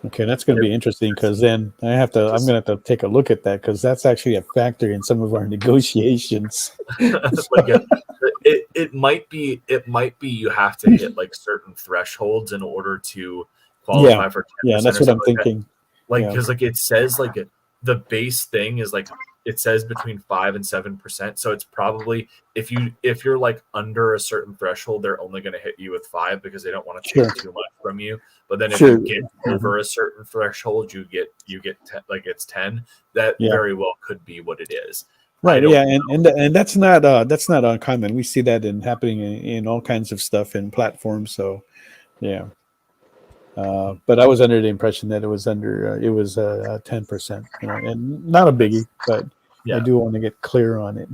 Okay, that's going to be interesting because then I'm going to have to take a look at that because that's actually a factor in some of our negotiations. It might be you have to hit like certain thresholds in order to qualify for 10%. Yeah, that's what I'm thinking. Because like it says like the base thing is like it says between 5 and 7%. So it's probably if you're like under a certain threshold, they're only going to hit you with 5 because they don't want to take too much from you. But then if you get over a certain threshold, you get 10, like it's 10. That very well could be what it is. Right. Yeah, and that's not uncommon. We see that happening in all kinds of stuff and platforms. So yeah. But I was under the impression that it was 10%, and not a biggie, but I do want to get clear on it.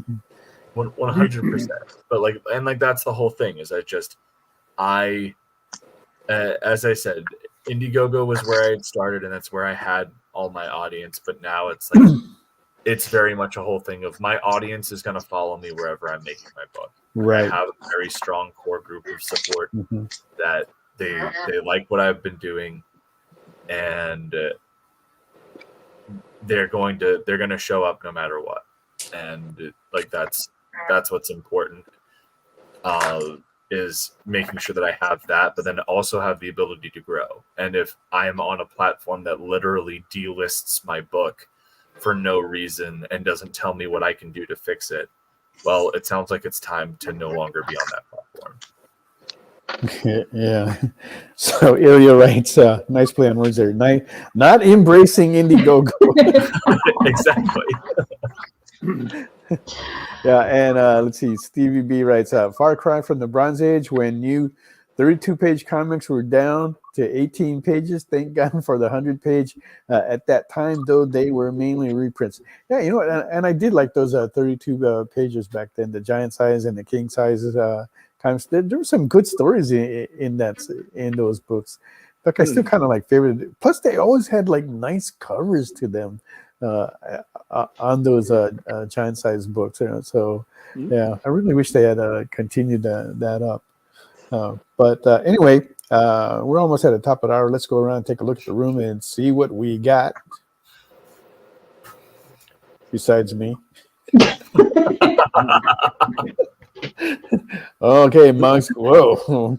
100%. But that's the whole thing is as I said, Indiegogo was where I had started, and that's where I had all my audience. But now it's like it's very much a whole thing of my audience is going to follow me wherever I'm making my book. Right. I have a very strong core group of support that. They like what I've been doing, and they're going to show up no matter what, and that's what's important. Is making sure that I have that, but then also have the ability to grow. And if I am on a platform that literally delists my book for no reason and doesn't tell me what I can do to fix it, well, it sounds like it's time to no longer be on that platform. Yeah. So Ilya writes, nice play on words there. Not embracing Indiegogo. Exactly. Yeah, and let's see. Stevie B writes, Far Cry from the Bronze Age when new 32-page comics were down to 18 pages. Thank God for the 100-page. At that time, though, they were mainly reprints. Yeah, you know what? And I did like those 32 pages back then, the giant size and the king sizes. Times there were some good stories in those books. Like I still kind of like favored it. Plus, they always had like nice covers to them on those giant size books. So yeah, I really wish they had continued that up. But anyway, we're almost at the top of the hour. Let's go around and take a look at the room and see what we got. Besides me. Okay, monks. Whoa,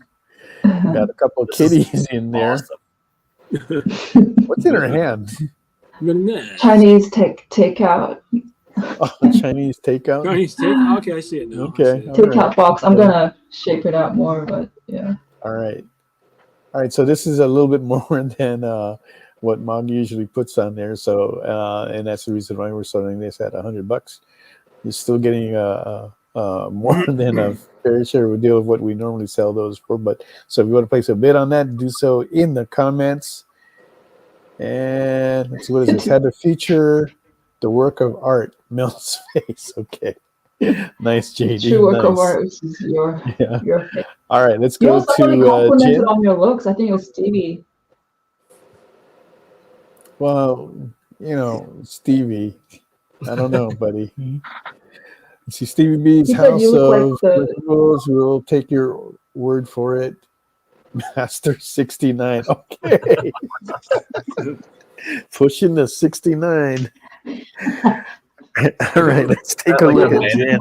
got a couple of kitties in there. Awesome. What's in her hand? Chinese takeout. Oh, Chinese takeout. Chinese takeout. Okay, I see it now. Okay, takeout box. I'm gonna shape it out more, but yeah. All right. So this is a little bit more than what Mog usually puts on there. So, and that's the reason why we're selling this at $100. You're still getting more than a fair share of a deal of what we normally sell those for. But so if you want to place a bid on that, do so in the comments. And let's see, what is this? Had to feature the work of art, Mel's face. Okay. Nice, JD. True work of art, which is your face. All right, let's go to complimented on your looks. I think it was Stevie. Well, Stevie. I don't know, buddy. See, Stevie B's House of Rituals. We'll take your word for it. Master 69. Okay. Pushing the 69. All right, let's take a look at Jen.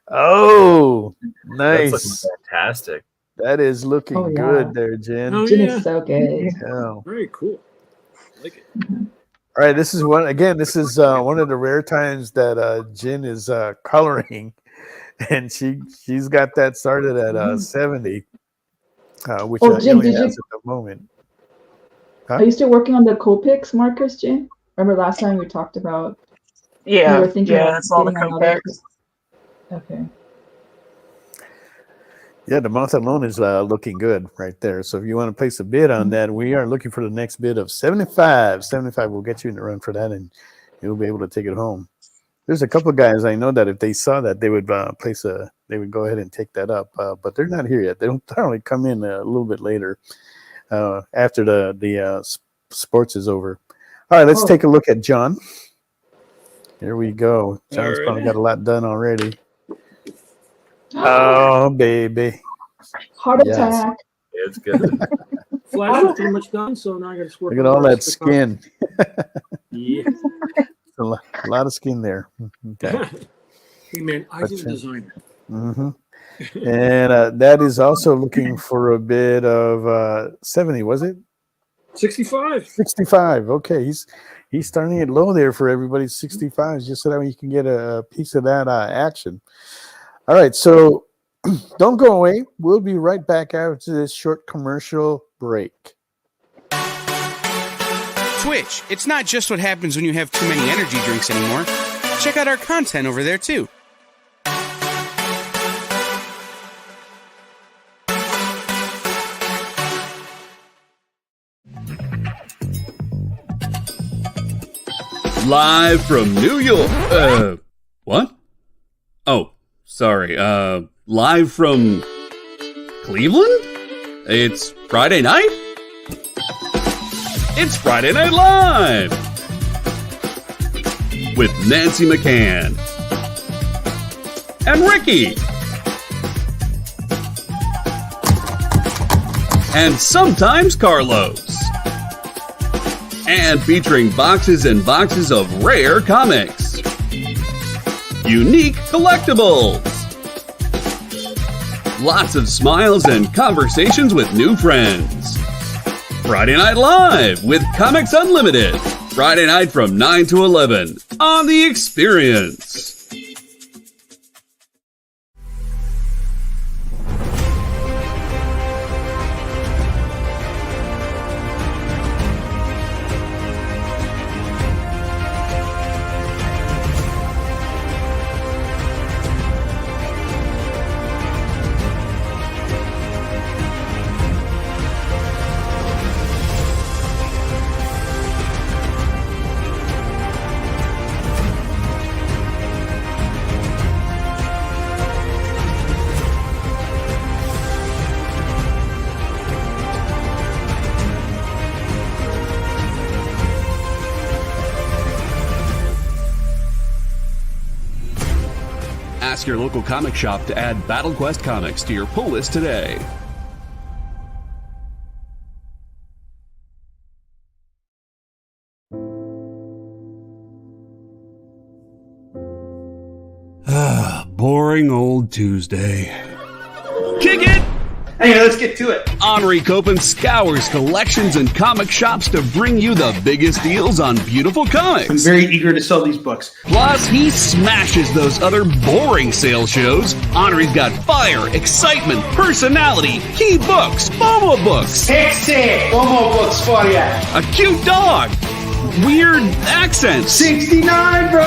Oh, That's Nice. looking fantastic. That is looking Oh, yeah. good there, Jen. Oh, Jin yeah. is so good. Yeah. Very cool. Like it. All right, this is one again. This is one of the rare times that Jen is coloring, and she's got that started at 70, which Oh, Jin, Ilya did you- has at the moment. Huh? Are you still working on the Copics markers, Jin? Remember last time we talked about Yeah, you were thinking yeah, of that's all the getting another- Copex. Okay. Yeah, the month alone is looking good right there. So if you want to place a bid Mm-hmm. on that, we are looking for the next bid of 75. 75 will get you in the run for that, and you'll be able to take it home. There's a couple of guys I know that if they saw that, they would they would go ahead and take that up. But they're not here yet. They don't only come in a little bit later after the sports is over. All right, let's take a look at John. Here we go. John's probably got a lot done already. Oh, baby. Heart Yes. attack. It's good. Flash is pretty much done, so now I got to work. Look at all that skin. Yeah. A lot of skin there. Okay. Hey man, I didn't design it. Mm-hmm. And that is also looking for a bid of 70, was it? 65. 65. Okay, he's starting it low there for everybody. 65 just so that you can get a piece of that action. All right, so don't go away. We'll be right back after this short commercial break. Twitch, it's not just what happens when you have too many energy drinks anymore. Check out our content over there too. Live from New York. What? Oh, sorry. Live from Cleveland? It's Friday night? It's Friday Night Live! With Nancy McCann. And Ricky. And sometimes Carlos. And featuring boxes and boxes of rare comics. Unique collectibles. Lots of smiles and conversations with new friends. Friday Night Live with Comics Unlimited. Friday night from 9 to 11 on The Experience. Ask your local comic shop to add Battle Quest comics to your pull list today. Boring old Tuesday. Kick it! Anyway, let's get to it. Henri Copen scours collections and comic shops to bring you the biggest deals on beautiful I'm comics. very eager to sell these books. Plus, he smashes those other boring sales shows. Henri's got fire, excitement, personality, key books, FOMO books, Sexy! Momo books for ya. a cute dog, weird accents, 69, bro!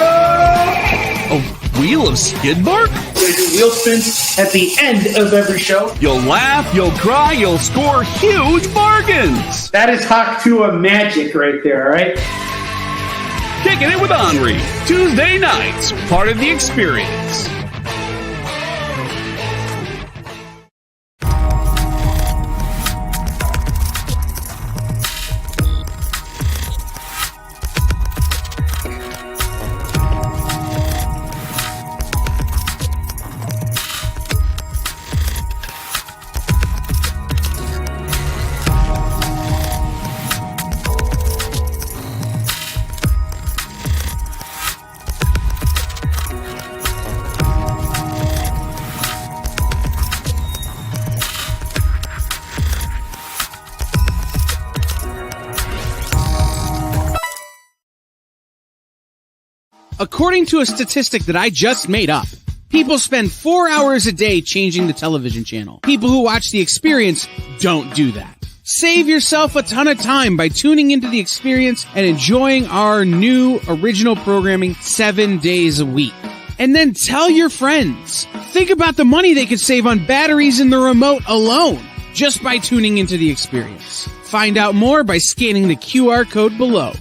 a wheel of skid bark. We do wheel spins at the end of every show. You'll laugh, you'll cry, you'll score huge bargains. That is Haktua magic right there, all right? Kicking it with Henri, Tuesday nights, part of The Experience. According to a statistic that I just made up, people spend 4 hours a day changing the television channel. People who watch The Experience don't do that. Save yourself a ton of time by tuning into The Experience and enjoying our new original programming 7 days a week. And then tell your friends. Think about the money they could save on batteries in the remote alone just by tuning into The Experience. Find out more by scanning the QR code below.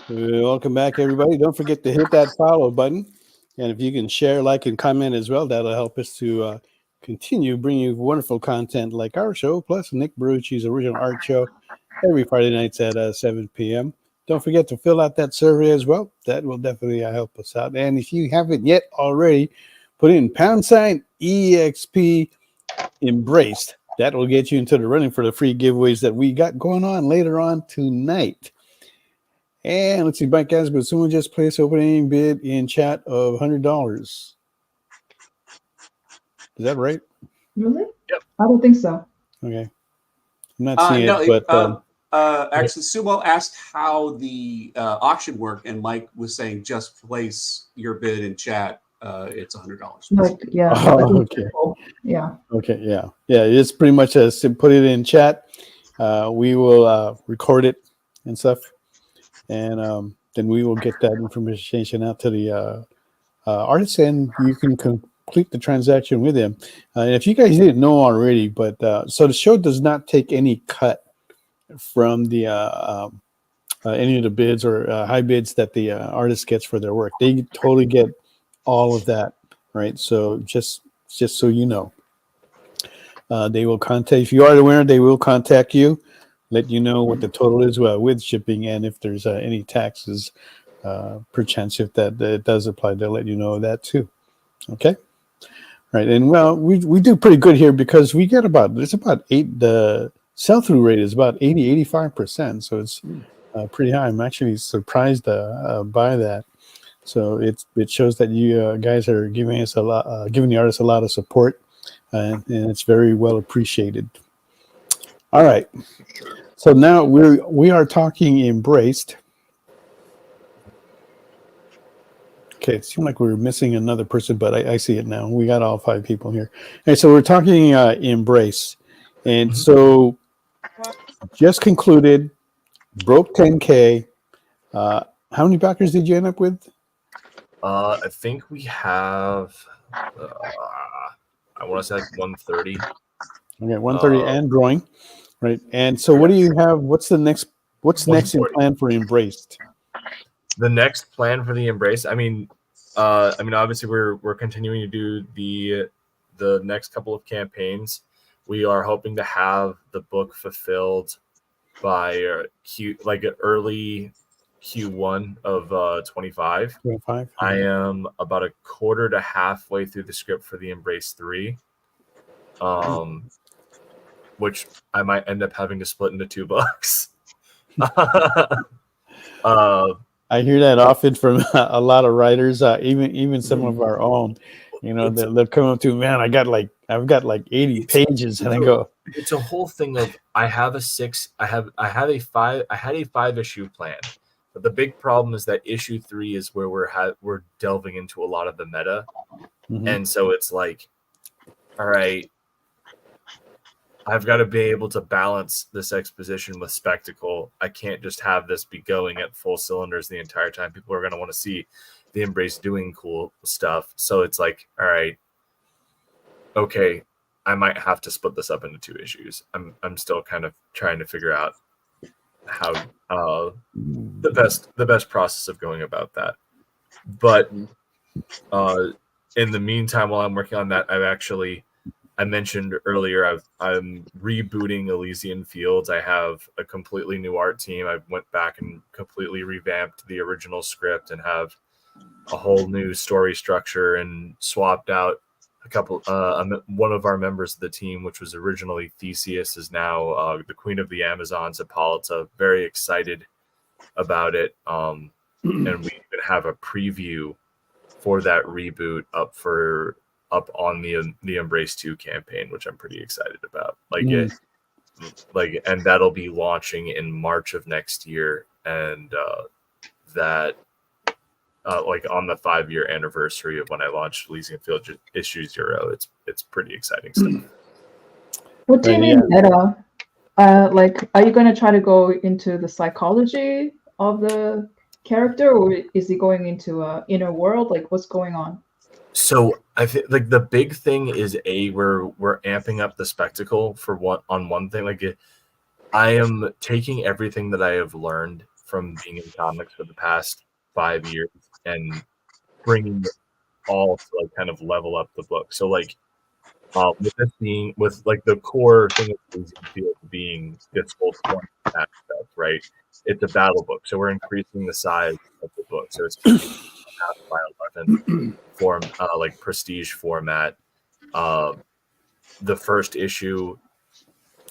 Welcome back, everybody. Don't forget to hit that follow button. And if you can share, like, and comment as well, that'll help us to continue bringing you wonderful content like our show, plus Nick Barucci's original art show every Friday nights at 7 p.m. Don't forget to fill out that survey as well. That will definitely help us out. And if you haven't yet already, put in #EXP Embraced. That will get you into the running for the free giveaways that we got going on later on tonight. And let's see, Mike Asbert, someone just placed opening bid in chat of $100. Is that right? Really? Yep. I don't think so. Okay. I'm not seeing No, it, but actually, Sumo asked how the auction worked, and Mike was saying just place your bid in chat. It's $100. Like, yeah. Oh, okay. Yeah. Okay, yeah. Yeah, it's pretty much as put it in chat. We will record it and stuff. And then we will get that information out to the artists, and you can complete the transaction with them. And if you guys didn't know already, but so the show does not take any cut from the any of the bids or high bids that the artist gets for their work. They totally get all of that, right? So just so you know, they will contact. If you are the winner, they will contact you. Let you know what the total is with shipping, and if there's any taxes, perchance if that does apply, they'll let you know that too. Okay, right. And well, we do pretty good here because we get about the sell-through rate is about 85%, so it's pretty high. I'm actually surprised by that. So it shows that you guys are giving us giving the artists a lot of support, and it's very well appreciated. All right. So now we are talking Embraced. Okay, it seemed like we were missing another person, but I see it now. We got all 5 people here. Okay, so we're talking Embrace. And so just concluded, broke 10K. How many backers did you end up with? I think we have, I want to say like 130. Okay, 130 and growing. Right. And so what do you have? What's next in plan for Embraced? The next plan for the Embrace, I mean, obviously we're continuing to do the next couple of campaigns. We are hoping to have the book fulfilled by early Q1 of 25. 25. I am about a quarter to halfway through the script for the Embrace 3. Which I might end up having to split into 2 books. I hear that often from a lot of writers, even some of our own. You know, they'll come up to, man, I've got like 80 pages, and I go, it's a whole thing of I had a 5-issue plan, but the big problem is that issue 3 is where we're delving into a lot of the meta, and so it's like, all right. I've got to be able to balance this exposition with spectacle. I can't just have this be going at full cylinders the entire time. People are going to want to see the Embrace doing cool stuff. So it's like, all right, okay, I might have to split this up into 2 issues. I'm still kind of trying to figure out how the best process of going about that. But in the meantime, while I'm working on that, I mentioned earlier, I'm rebooting Elysian Fields. I have a completely new art team. I went back and completely revamped the original script and have a whole new story structure and swapped out a couple. One of our members of the team, which was originally Theseus, is now the Queen of the Amazons, Hippolyta. Very excited about it. and we even have a preview for that reboot up on the Embrace 2 campaign, which I'm pretty excited about. And that'll be launching in March of next year, and that on the 5-year anniversary of when I launched Elysian Field Issue 0. It's pretty exciting stuff. What do you mean meta? Are you going to try to go into the psychology of the character, or is he going into a inner world? Like, what's going on? So I think the big thing is we're amping up the spectacle for one thing. I am taking everything that I have learned from being in comics for the past 5 years and bringing it all to kind of level up the book. So with this being the core thing of Elysian Field being this whole tournament aspect, right? It's a battle book, so we're increasing the size of the book. So it's 5/11 form, prestige format. The first issue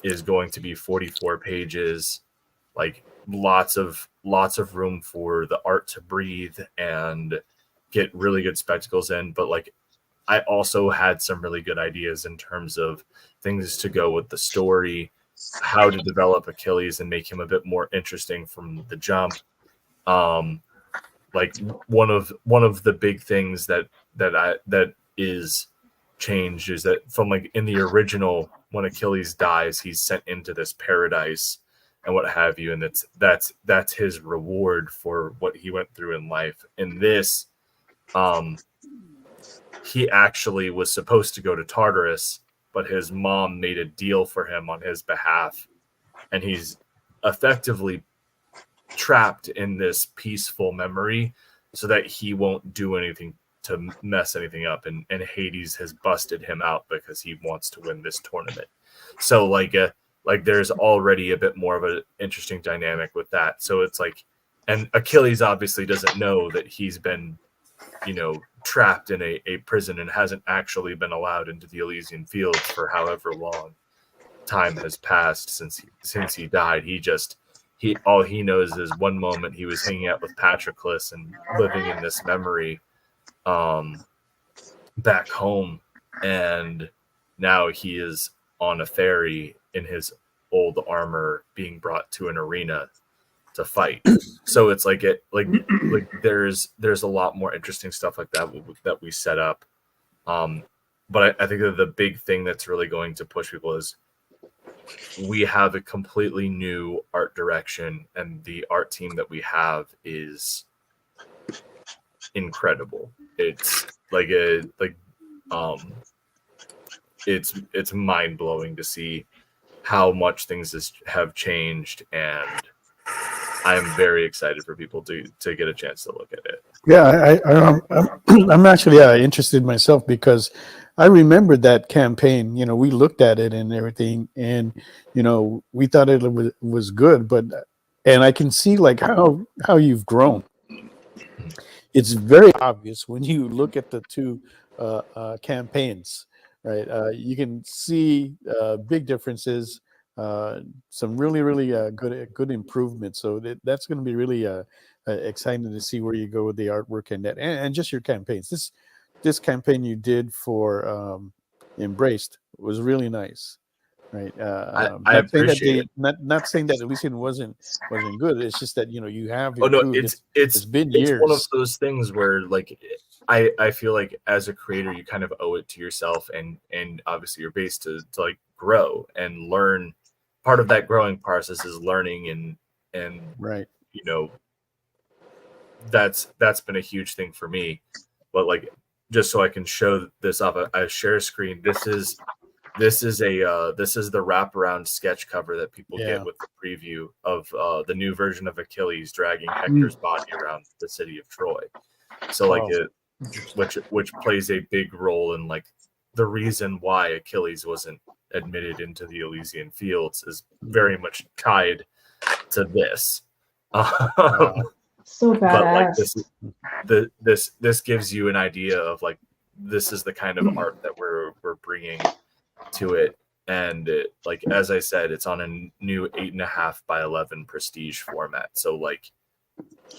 is going to be 44 pages, lots of room for the art to breathe and get really good spectacles in. But I also had some really good ideas in terms of things to go with the story, how to develop Achilles and make him a bit more interesting from the jump. One of the big things that is changed is that from in the original, when Achilles dies, he's sent into this paradise and what have you, and that's his reward for what he went through in life. In this, he actually was supposed to go to Tartarus, but his mom made a deal for him on his behalf, and he's effectively trapped in this peaceful memory so that he won't do anything to mess anything up. And Hades has busted him out because he wants to win this tournament. So there's already a bit more of an interesting dynamic with that. So it's and Achilles obviously doesn't know that he's been, trapped in a prison and hasn't actually been allowed into the Elysian Fields for however long time has passed since he died. All he knows is one moment he was hanging out with Patroclus and living in this memory back home, and now he is on a ferry in his old armor being brought to an arena to fight. So it's there's a lot more interesting stuff like that we set up. But I think that the big thing that's really going to push people is we have a completely new art direction, and the art team that we have is incredible. It's it's mind-blowing to see how much things have changed, and I'm very excited for people to get a chance to look at it. Yeah, I'm actually interested myself, because I remembered that campaign. We looked at it and everything, and we thought it was good, and I can see how you've grown. It's very obvious when you look at the two campaigns, right? You can see big differences, some really good improvements. So that's going to be really exciting to see where you go with the artwork and just your campaigns. This campaign you did for Embraced was really nice, right? I appreciate it. Not saying that Elysian wasn't good. It's just that you have. Oh no, it's been years. It's one of those things where I feel like as a creator you kind of owe it to yourself and obviously your base to grow and learn. Part of that growing process is learning and right. That's been a huge thing for me. But just so I can show this off, I share a screen. This is the wraparound sketch cover that people get with the preview of the new version of Achilles dragging Hector's body around the city of Troy. So which plays a big role in the reason why Achilles wasn't admitted into the Elysian Fields is very much tied to this. So badass. But this gives you an idea of this is the kind of art that we're bringing to it, and as I said, it's on a new 8.5 by 11 prestige format. So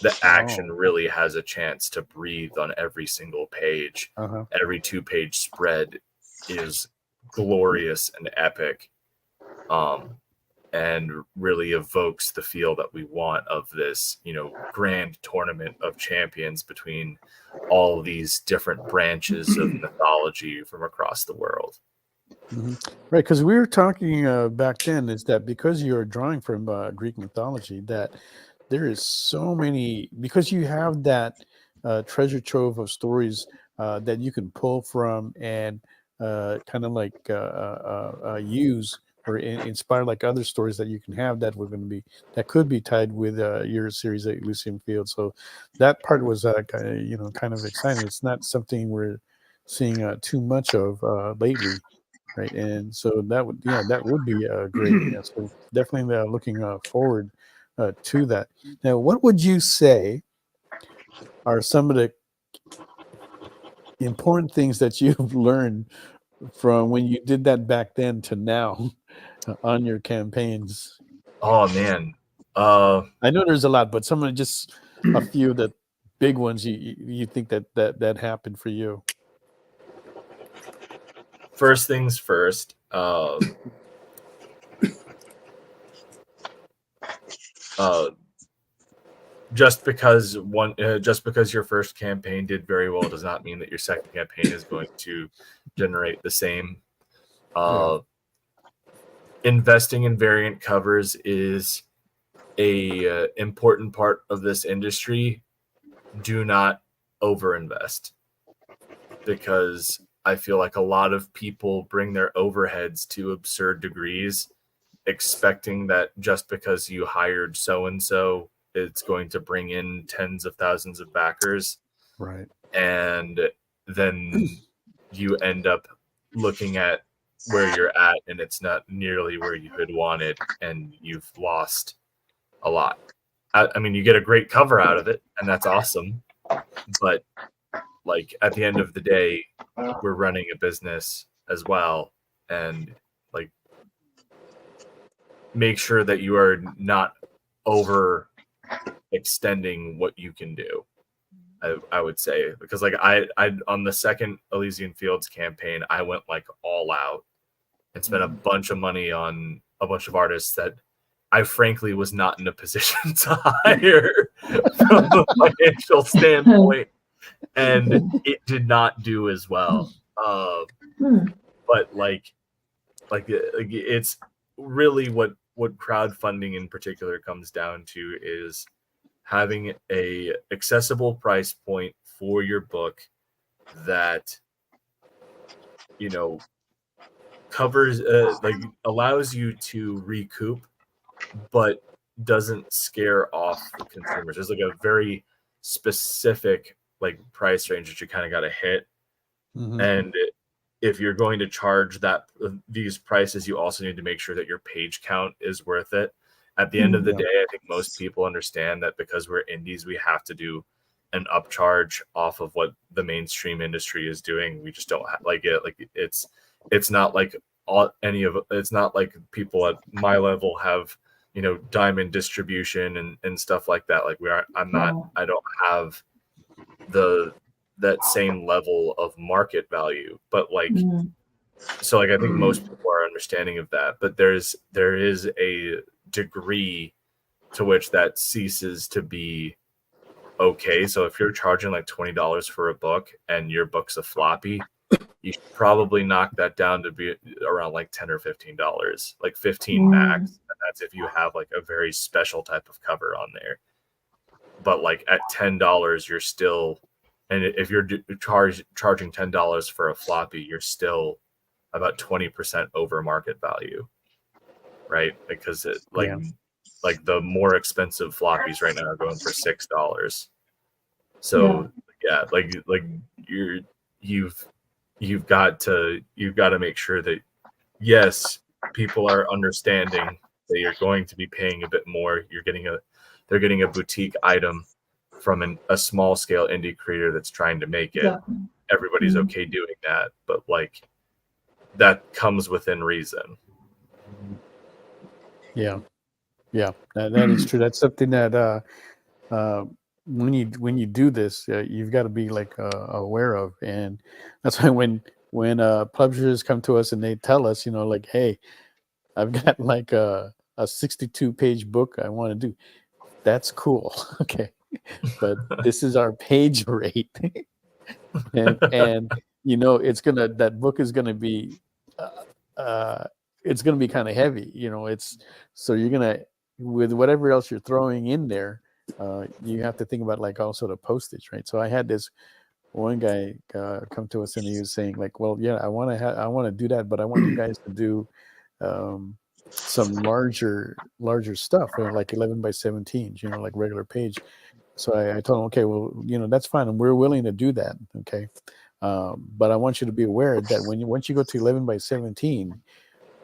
the action really has a chance to breathe on every single page. Every 2-page spread is glorious and epic, and really evokes the feel that we want of this, grand tournament of champions between all these different branches of mythology from across the world. Right, because we were talking back then is that because you're drawing from Greek mythology, that there is so many, because you have that treasure trove of stories that you can pull from and kind of like use or inspire like other stories that you can have that that could be tied with your series at Elysium Field. So that part was kind of exciting. It's not something we're seeing too much of lately. Right, and so that would be great. Yeah, so definitely looking forward to that. Now, what would you say are some of the important things that you've learned from when you did that back then to now on your campaigns? Oh man, I know there's a lot, but some of just a few of the big ones you think that happened for you. First things first. Just because your first campaign did very well does not mean that your second campaign is going to generate the same. Investing in variant covers is a important part of this industry. Do not overinvest, because I feel like a lot of people bring their overheads to absurd degrees, expecting that just because you hired so-and-so, it's going to bring in tens of thousands of backers. Right. And then you end up looking at where you're at, and it's not nearly where you had wanted, and you've lost a lot. I mean, you get a great cover out of it, and that's awesome. But like at the end of the day, we're running a business as well, and like make sure that you are not over extending what you can do. I would say, because like I on the second Elysian Fields campaign, I went like all out and spent a bunch of money on a bunch of artists that I frankly was not in a position to hire from a financial standpoint, and it did not do as well. But like it's really what crowdfunding in particular comes down to is having a accessible price point for your book that covers like allows you to recoup but doesn't scare off the consumers. There's like a very specific like price range that you kind of got to hit. And if you're going to charge these prices, you also need to make sure that your page count is worth it. At the end of the day, I think most people understand that because we're indies, we have to do an upcharge off of what the mainstream industry is doing. We just don't like it. Like it's not like it's not like people at my level have, diamond distribution and stuff like that. Like I don't have that same level of market value, but like, so like, I think most people are understanding of that, but there is a degree to which that ceases to be okay. So if you're charging like $20 for a book and your book's a floppy, you should probably knock that down to be around like $10 or $15, like 15 max. And that's if you have like a very special type of cover on there. But like at $10, you're still, and if you're charging $10 for a floppy, you're still about 20% over market value, right? Because it like the more expensive floppies right now are going for $6. So like you've got to make sure that yes, people are understanding that you're going to be paying a bit more. They're getting a boutique item from a small scale indie creator that's trying to make it. Everybody's okay doing that, but like that comes within reason. Yeah, that is true. That's something that when you do this, you've got to be like aware of, and that's why when publishers come to us and they tell us, like, hey, I've got like a 62-page book I want to do. That's cool, okay, but this is our page rate, and that book is gonna be it's gonna be kind of heavy. It's so you're gonna, with whatever else you're throwing in there, you have to think about like also the postage, right? So I had this one guy come to us and he was saying like, well, yeah, I want to do that, but I want you guys to do some larger stuff, like 11 by 17, like regular page. So I told him, okay, well, that's fine, and we're willing to do that, okay, but I want you to be aware that once you go to 11 by 17,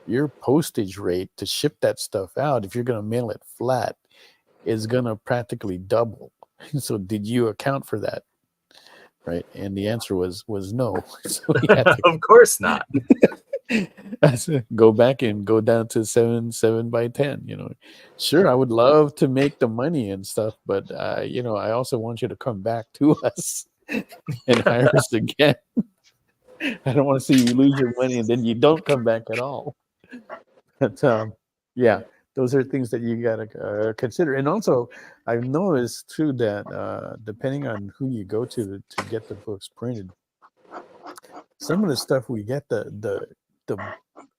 your postage rate to ship that stuff out, if you're going to mail it flat, is going to practically double. So did you account for that? Right? And the answer was no. So of course not. Go back and go down to 7 by 10. Sure, I would love to make the money and stuff, but I also want you to come back to us and hire us again. I don't want to see you lose your money and then you don't come back at all. But yeah, those are things that you got to consider. And also, I've noticed too that depending on who you go to get the books printed, some of the stuff we get, the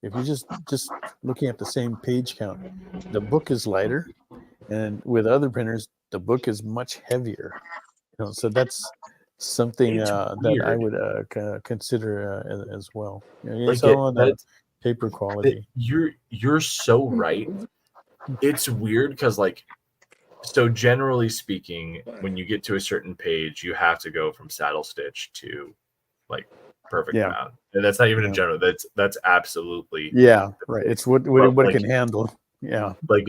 if you're just looking at the same page count, the book is lighter, and with other printers, the book is much heavier. So that's something that I would consider as well. It's all on the paper quality. You're so right. It's weird because so generally speaking, when you get to a certain page, you have to go from saddle stitch to perfect amount. And that's not even in general. That's absolutely right. It's what it can handle. Yeah. But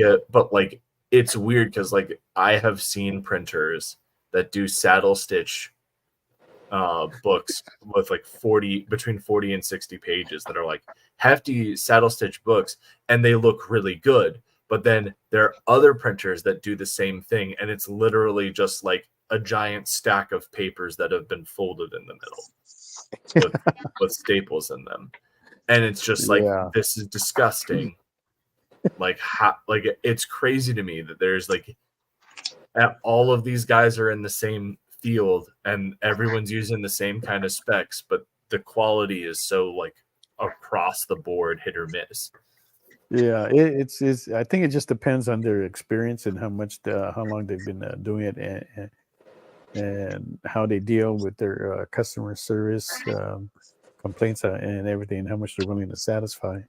it's weird because I have seen printers that do saddle stitch books with between 40 and 60 pages that are hefty saddle stitch books, and they look really good. But then there are other printers that do the same thing, and it's literally just a giant stack of papers that have been folded in the middle with staples in them, and it's just this is disgusting. It's crazy to me that there's all of these guys are in the same field and everyone's using the same kind of specs, but the quality is so across the board hit or miss. Yeah, it's I think it just depends on their experience and how long they've been doing it, and how they deal with their customer service complaints and everything, and how much they're willing to satisfy.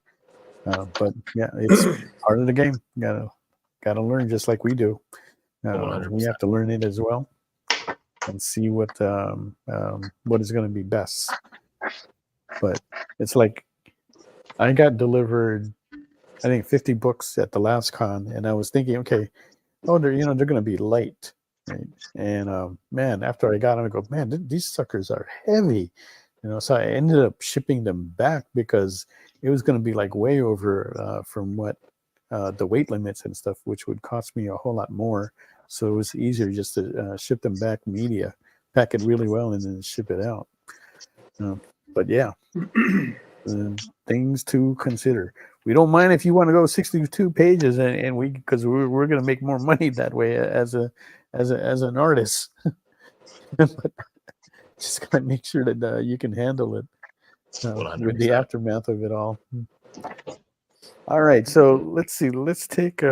But yeah, it's part of the game. Gotta learn, just like we do. We have to learn it as well and see what is going to be best. But it's I got delivered, I think, 50 books at the last con, and I was thinking, okay, they're going to be light. Right. And man, after I got them, I go, man, these suckers are heavy, so I ended up shipping them back because it was going to be way over from what the weight limits and stuff, which would cost me a whole lot more. So it was easier just to ship them back media, pack it really well, and then ship it out. But yeah, things to consider. We don't mind if you want to go 62 pages, and because we're going to make more money that way as an artist. But just got to make sure that you can handle it with the aftermath of it all. All right, so let's see. Let's take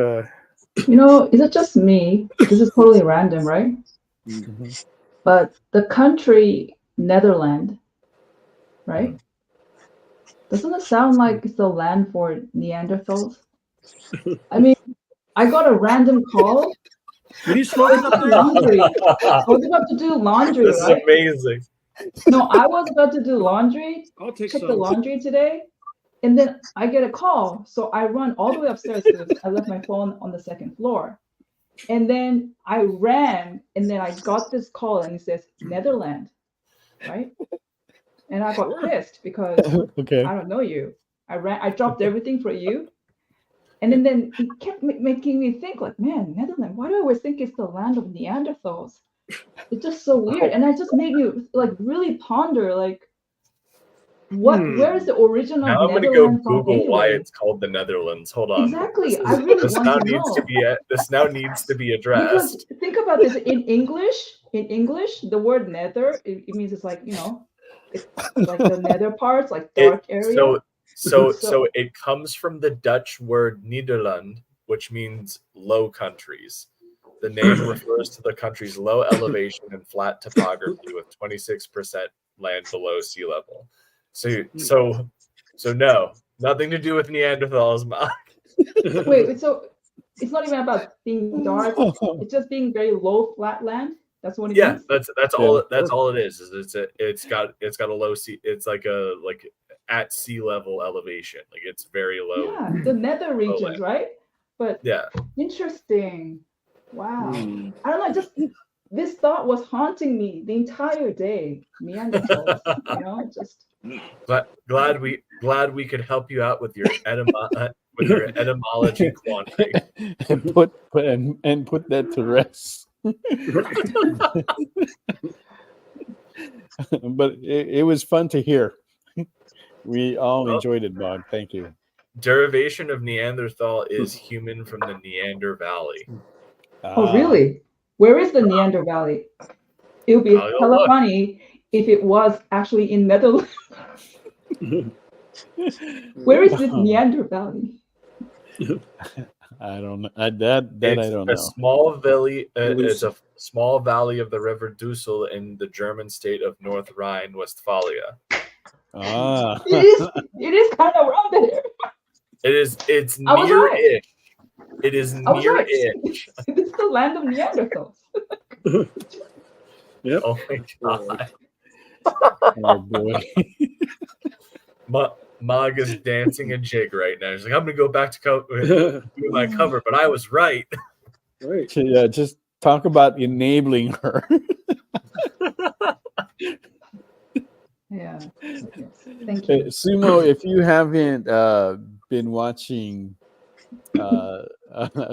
is it just me? This is totally random, right? Mm-hmm. But the country Netherlands, right? Doesn't it sound like it's the land for Neanderthals? I mean, I got a random call. Did you smoke it up there? Laundry. I was about to do laundry, This right? is amazing. No, I was about to do laundry. I'll take check some. the laundry today, and then I get a call. So I run all the way upstairs because I left my phone on the second floor. And then I ran, and then I got this call, and it says Netherlands, right? And I got pissed because okay. I don't know you. I dropped everything for you. And then it kept making me think, like, man, Netherlands, why do I always think it's the land of Neanderthals? It's just so weird. And that just made me like really ponder, like, where is the origin of Now I'm going to go Netherlands from Google why anyway? it's called the Netherlands. Hold on. Exactly. I really This want now to needs know. to be this now needs to be Because addressed. think about this, in English, the word nether, it means it's like, it's like the nether parts, like dark area. So it comes from the Dutch word Nederland, which means low countries. The name refers to the country's low elevation and flat topography with 26% land below sea level. So no, nothing to do with Neanderthals, Mark. Wait, so it's not even about being dark, it's just being very low, flat land. That's what it means. That's all it is it's got a low sea, it's like at sea level elevation, like it's very low. Yeah, the nether regions, right? But yeah, interesting. Wow. I don't know, just this thought was haunting me the entire day. Neanderthals, just glad we could help you out with your etymology quandary. And put that to rest. But it was fun to hear. We all enjoyed it, Bob. Thank you. Derivation of Neanderthal is human from the Neander Valley. Oh, really? Where is the Neander Valley? It would be hella funny if it was actually in Netherlands. Where is this Neander Valley? I don't know. I don't know. Small valley. It's a small valley of the river Dussel in the German state of North Rhine-Westphalia. It is kind of around there. It's near-ish. It is near-ish. It's the land of Neanderthals. Yep. Oh my god. Oh boy. Mog is dancing a jig right now. She's like, I'm gonna go back to do my cover, but I was right. Right. Yeah, just talk about enabling her. Yeah. Yes. Thank you. Sumo, if you haven't been watching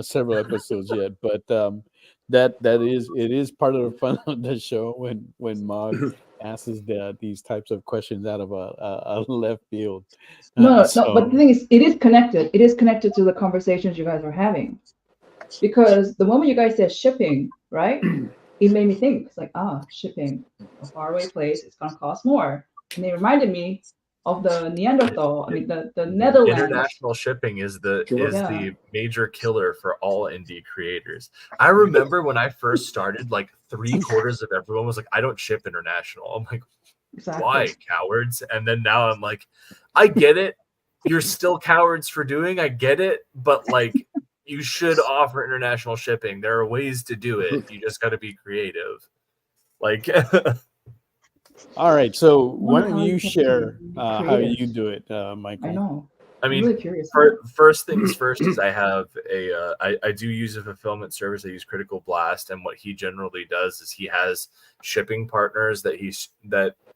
several episodes yet, but it is part of the fun of the show when Mog asks these types of questions out of a left field. No, but the thing is, it is connected. It is connected to the conversations you guys are having. Because the moment you guys said shipping, right? It made me think. It's like, shipping, a faraway place, it's gonna cost more. And it reminded me of the Neanderthal. I mean, the Netherlands. International shipping is the major killer for all indie creators. I remember when I first started, like 3/4 of everyone was like, "I don't ship international." I'm like, exactly. Why, cowards? And then now I'm like, I get it. You're still cowards for doing. I get it, but like, you should offer international shipping. There are ways to do it. You just got to be creative. Like. All right, so why don't you share how you do it, Michael? I know. I mean, really curious. First things first is I have I do use a fulfillment service. I use Critical Blast, and what he generally does is he has shipping partners that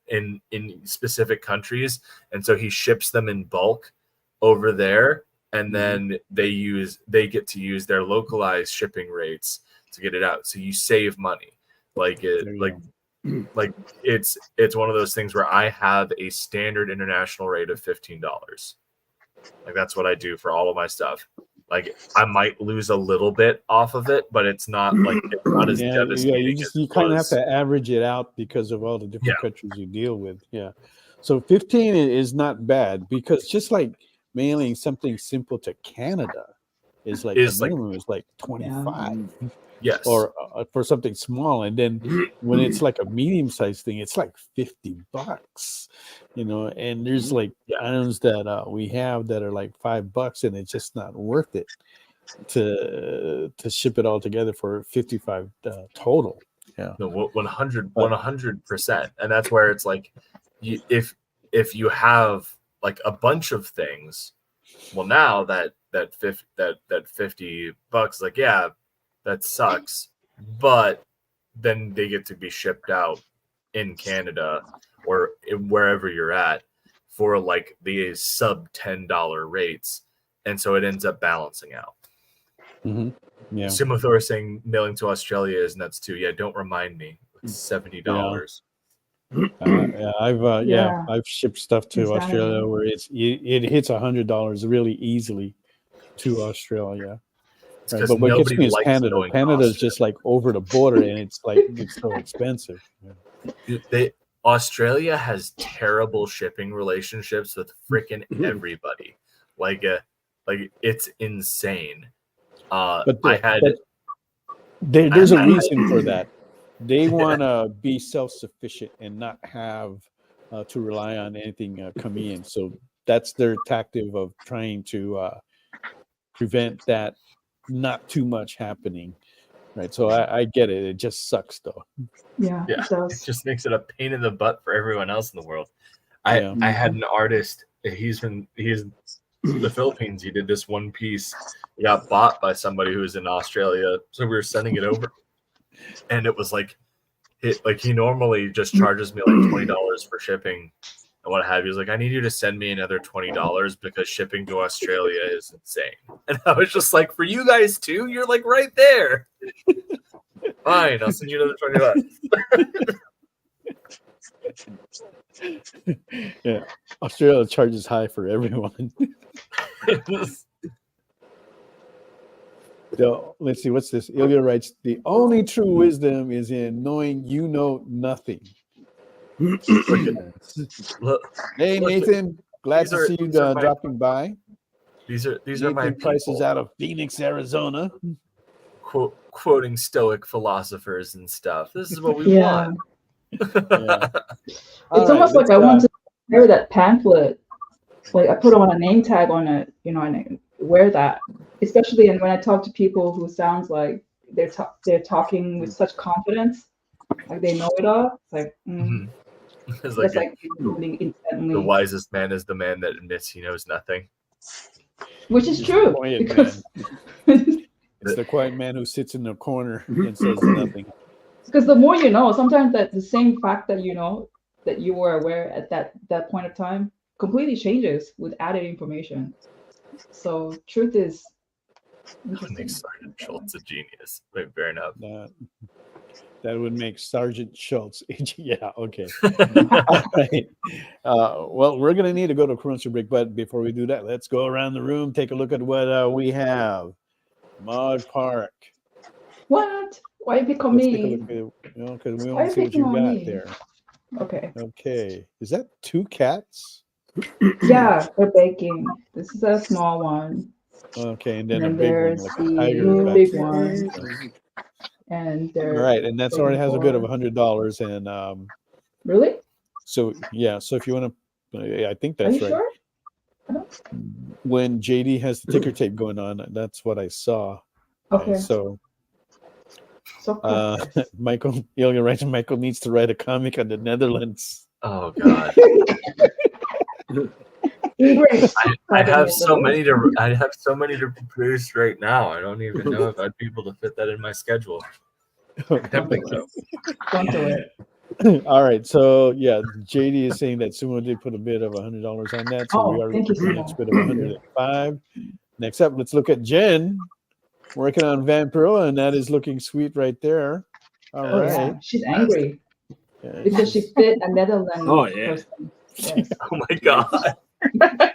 in specific countries, and so he ships them in bulk over there, and then they get to use their localized shipping rates to get it out. So you save money, like it's one of those things where I have a standard international rate of $15. Like that's what I do for all of my stuff. Like I might lose a little bit off of it, but it's not as devastating. You kind of have to average it out because of all the different countries you deal with. Yeah. So 15 is not bad, because just like mailing something simple to Canada is like the minimum is like 25. Yes. Or for something small, and then when it's like a medium-sized thing, it's like $50, and there's like items that we have that are like $5, and it's just not worth it to ship it all together for 55 total. Yeah, no, 100%, and that's where it's like, if you have like a bunch of things, well, now that $50, like that sucks, but then they get to be shipped out in Canada or wherever you're at for like the sub $10 rates, and so it ends up balancing out. Mm-hmm. Yeah. Sumo Thor is saying mailing to Australia is nuts too. Yeah, don't remind me. It's $70. I've shipped stuff to Insanity. Australia where it hits $100 really easily to Australia. Right. But what gets me is Canada. Canada is just like over the border, and it's so expensive. Yeah. Australia has terrible shipping relationships with freaking everybody. Like it's insane. There's a reason for that. They want to be self-sufficient and not have to rely on anything coming in. So that's their tactic of trying to prevent that not too much happening. Right. So I get it. It just sucks though. Yeah. It just makes it a pain in the butt for everyone else in the world. I had an artist. He's in the Philippines. He did this one piece. He got bought by somebody who was in Australia. So we were sending it over. And it was like he normally just charges me like $20 for shipping and what have you. He's like, I need you to send me another $20 because shipping to Australia is insane. And I was just like, for you guys too? You're like right there. Fine, I'll send you another $20. Yeah, Australia charges high for everyone. So let's see, what's this? Ilya writes, the only true wisdom is in knowing you know nothing. Hey, Nathan, glad to see you dropping by. These are Nathan my Price is people. out of Phoenix, Arizona. Quoting Stoic philosophers and stuff. This is what we want. Yeah. It's almost like I want to wear that pamphlet. Like I put on a name tag on it, and I wear that. Especially when I talk to people who sounds like they're talking with such confidence, like they know it all. It's like, It's like instantly. The wisest man is the man that admits he knows nothing. Which is true. Because it's the quiet man who sits in the corner and says nothing. Because the more you know, sometimes that the same fact that you know that you were aware at that point of time completely changes with added information. So truth is That makes Sergeant Schultz a genius. Wait, fair enough. That would make Sergeant Schultz. Yeah, okay. All right. Well, we're going to need to go to a commercial break, but before we do that, let's go around the room, take a look at what we have. Mog Park. What? Why pick on me? Because we want to see what you got there. Okay. Okay. Is that 2 cats? Yeah, they're baking. This is a small one. Okay, and then a big there's one, like a tiger. The big one. And all right, and that's already has a bid of $100. And really? So yeah, so if you want to, I think that's Are you right. Sure? When JD has the ticker tape going on, that's what I saw. Okay. So cool. Michael, Ilya writes, Michael needs to write a comic on the Netherlands. Oh God. I have so many to produce right now. I don't even know if I'd be able to fit that in my schedule. I don't think so. Don't do it. All right, so yeah, JD is saying that Sumo did put a bid of $100 on that, so we are thank you, the next bid of 105. Next up, let's look at Jen working on Vampiro, and that is looking sweet right there. All right, yeah. She's angry because she fit a Netherlands person. Yes. Oh my God. Like,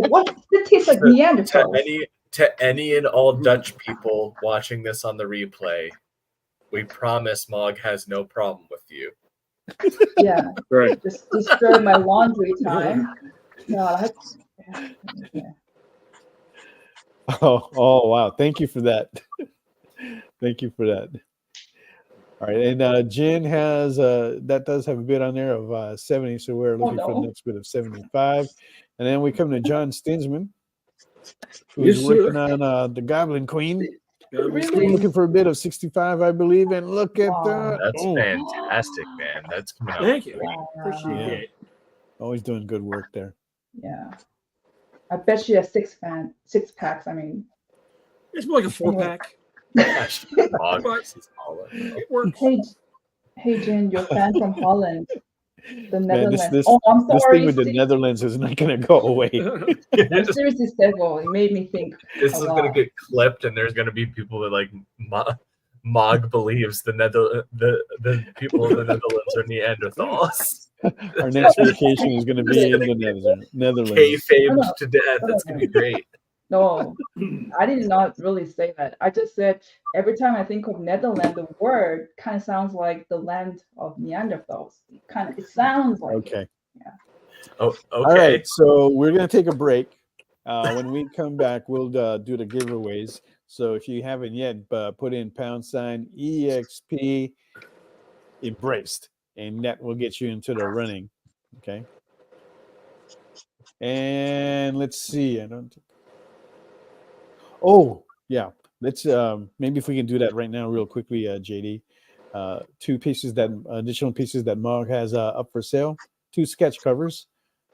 what? It tastes like Neanderthal. To any and all Dutch people watching this on the replay, we promise Mog has no problem with you. Yeah. Right. Just destroy my laundry time. No, yeah. Oh wow. Thank you for that. Thank you for that. All right, and Jen has that does have a bid on there of 70, so we're looking for the next bid of 75. And then we come to John Stinsman, who's working on the Goblin Queen. Looking for a bid of 65, I believe. And look at that. That's fantastic, man. That's coming out. Thank you. Appreciate it. Always doing good work there. Yeah. I bet she has 6 packs. I mean, it's more like a 4-pack. Hey, Jen, your fan from Holland. The Man, Netherlands. Oh, I'm this sorry. thing with the See, Netherlands is not going to go away. I'm seriously several. It made me think This a is gonna lot. get clipped, and there's gonna be people that like Mog believes the people of the Netherlands are Neanderthals. Our next vacation is going to be in the Netherlands. Kayfabed No, to death. no, It's gonna be great. No, I did not really say that. I just said every time I think of Netherlands, the word kind of sounds like the land of Neanderthals. It sounds like it. Okay. Yeah. Oh, okay. All right. So we're going to take a break. When we come back, we'll do the giveaways. So if you haven't yet, put in #EXP embraced, and that will get you into the running. Okay. And let's see. Oh, yeah. Let's maybe if we can do that right now, real quickly, JD. Two additional pieces that Mog has up for sale. 2 sketch covers.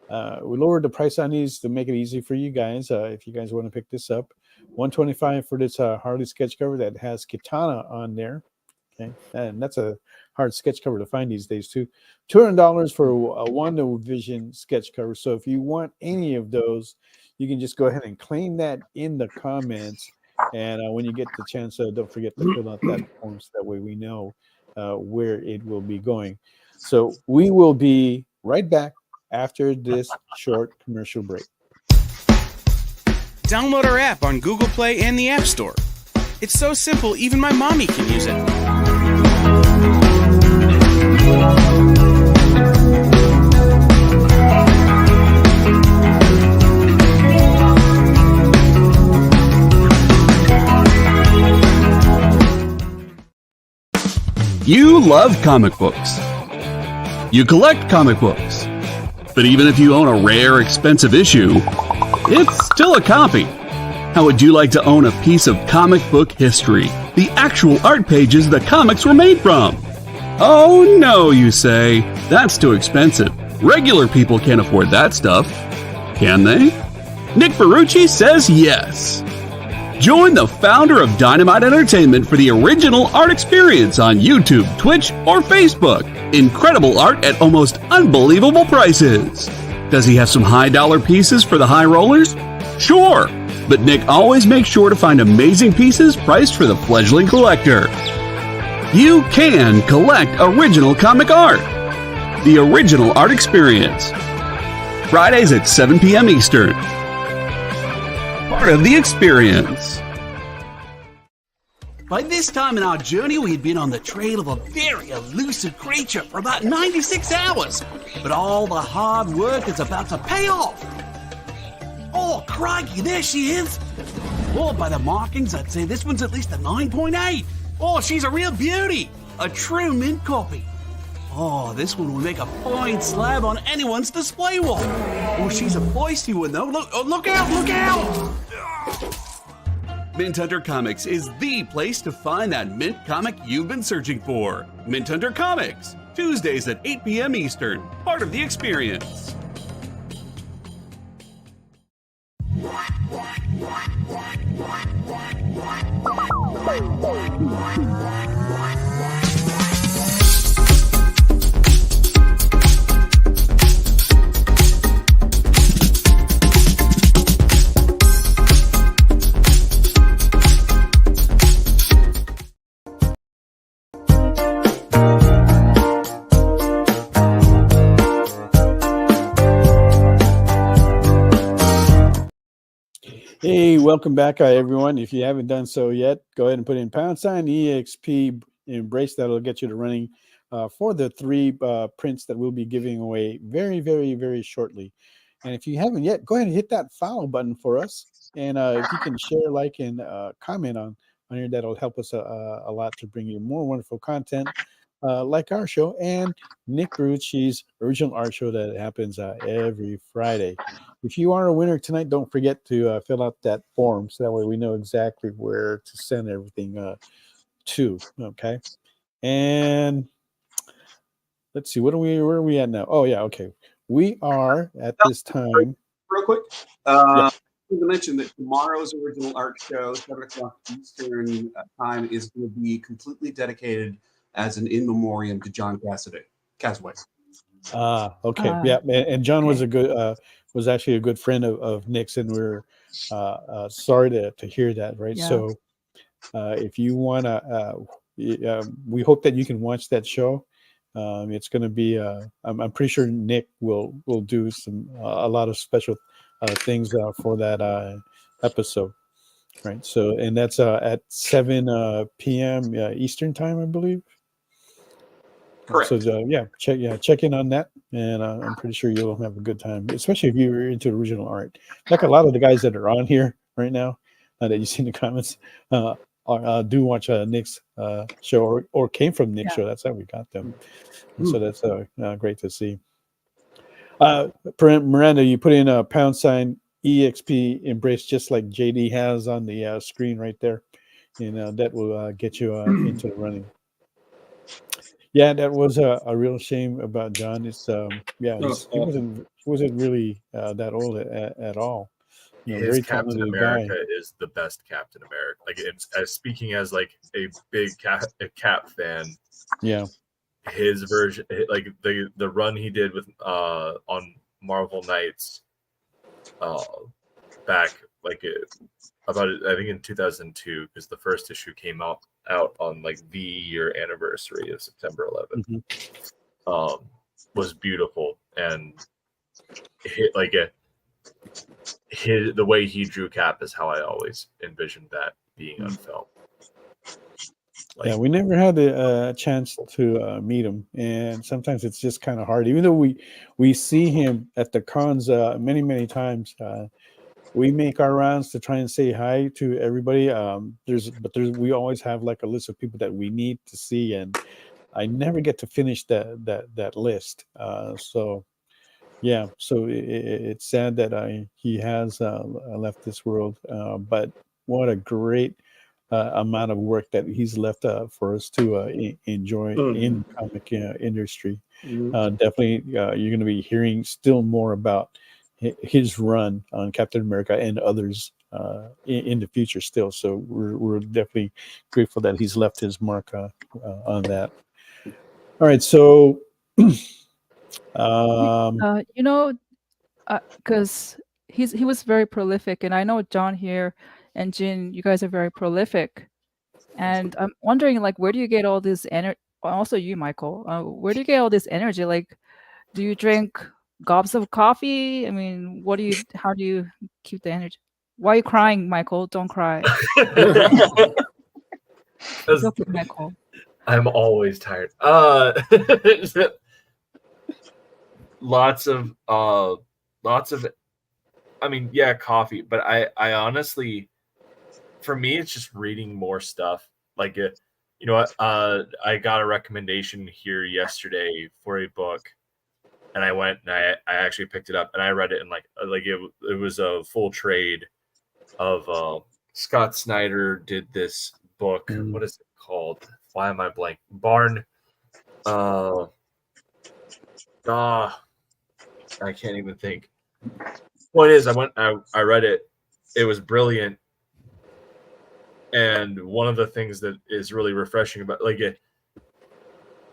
We lowered the price on these to make it easy for you guys. If you guys want to pick this up, $125 for this Harley sketch cover that has Katana on there. Okay, and that's a hard sketch cover to find these days too. $200 for a WandaVision sketch cover. So if you want any of those, you can just go ahead and claim that in the comments. And when you get the chance, don't forget to fill out that form so that way we know where it will be going. So we will be right back after this short commercial break. Download our app on Google Play and the App Store. It's so simple, even my mommy can use it. You love comic books. You collect comic books. But even if you own a rare, expensive issue, it's still a copy. How would you like to own a piece of comic book history? The actual art pages the comics were made from? Oh no, you say. That's too expensive. Regular people can't afford that stuff. Can they? Nick Ferrucci says yes. Join the founder of Dynamite Entertainment for the original art experience on YouTube, Twitch, or Facebook. Incredible art at almost unbelievable prices. Does he have some high-dollar pieces for the high rollers? Sure, but Nick always makes sure to find amazing pieces priced for the fledgling collector. You can collect original comic art. The original art experience. Fridays at 7 p.m. Eastern. Part of the experience. By this time in our journey, we had been on the trail of a very elusive creature for about 96 hours. But all the hard work is about to pay off. Oh, crikey, there she is. Oh, by the markings, I'd say this one's at least a 9.8. Oh, she's a real beauty. A true mint copy. Oh, this one will make a fine slab on anyone's display wall. Oh, she's a feisty one, though. Look out, look out! Mint Hunter Comics is the place to find that mint comic you've been searching for. Mint Hunter Comics, Tuesdays at 8 p.m. Eastern. Part of the experience. Hey, welcome back, everyone. If you haven't done so yet, go ahead and put in #EXP embrace. That'll get you to running for the 3 prints that we'll be giving away very, very, very shortly. And if you haven't yet, go ahead and hit that follow button for us. And if you can share, like, and comment on here, that'll help us a lot to bring you more wonderful content like our show and Nick Ferrucci's original art show that happens every Friday. If you are a winner tonight, don't forget to fill out that form so that way we know exactly where to send everything to. Okay. And let's see, where are we at now? Oh, yeah. Okay. We are at this time. Real quick. Yeah. To mention that tomorrow's original art show, 7 o'clock Eastern time, is going to be completely dedicated as an in memoriam to John Cassaday. Okay, Uh, yeah, and John was okay. a good was actually a good friend of Nick's, and we're sorry to hear that, right? Yeah. So if you want to, we hope that you can watch that show. It's going to be. I'm pretty sure Nick will do some a lot of special things for that episode, right? So, and that's at 7 p.m. Eastern time, I believe. So Correct. check in on that, and I'm pretty sure you'll have a good time, especially if you're into original art. Like a lot of the guys that are on here right now, that you see in the comments, do watch Nick's show or came from Nick's Yeah. show. That's how we got them, and so that's great to see. Miranda, you put in a # EXP embrace just like JD has on the screen right there, and that will get you into the running. Yeah, that was a real shame about John. It's he wasn't really that old at all. His Very Captain talented guy. America is the best Captain America. Like, it's, as speaking as like a big Cap fan, Yeah, his version, like the run he did with on Marvel Knights, back like about I think in 2002, because the first issue came out on like the year anniversary of September 11th. Mhm. Was beautiful, and the way he drew Cap is how I always envisioned that being on film. Yeah, we never had the chance to meet him, and sometimes it's just kind of hard. Even though we see him at the cons many times, we make our rounds to try and say hi to everybody. We always have like a list of people that we need to see, and I never get to finish that list. So it's sad that he has left this world, but what a great amount of work that he's left for us to enjoy in the comic industry. Definitely, you're going to be hearing still more about his run on Captain America and others in the future still. So we're definitely grateful that he's left his mark on that. All right, so Because he was very prolific, and I know John here and Jin, you guys are very prolific, and I'm wondering, like, where do you get all this energy? Also, you, Michael, where do you get all this energy? Like, do you drink gobs of coffee? I mean, how do you keep the energy? Why are you crying, Michael? Don't cry. It's okay, Michael. I'm always tired. Lots of I mean, yeah, coffee, but I honestly, for me, it's just reading more stuff. Like, you know what, I got a recommendation here yesterday for a book, and I went and I actually picked it up and I read it, and like it was a full trade of Scott Snyder did this book. What is it called? Why am I blank? Barn. I can't even think. Point is, I read it. It was brilliant, and one of the things that is really refreshing about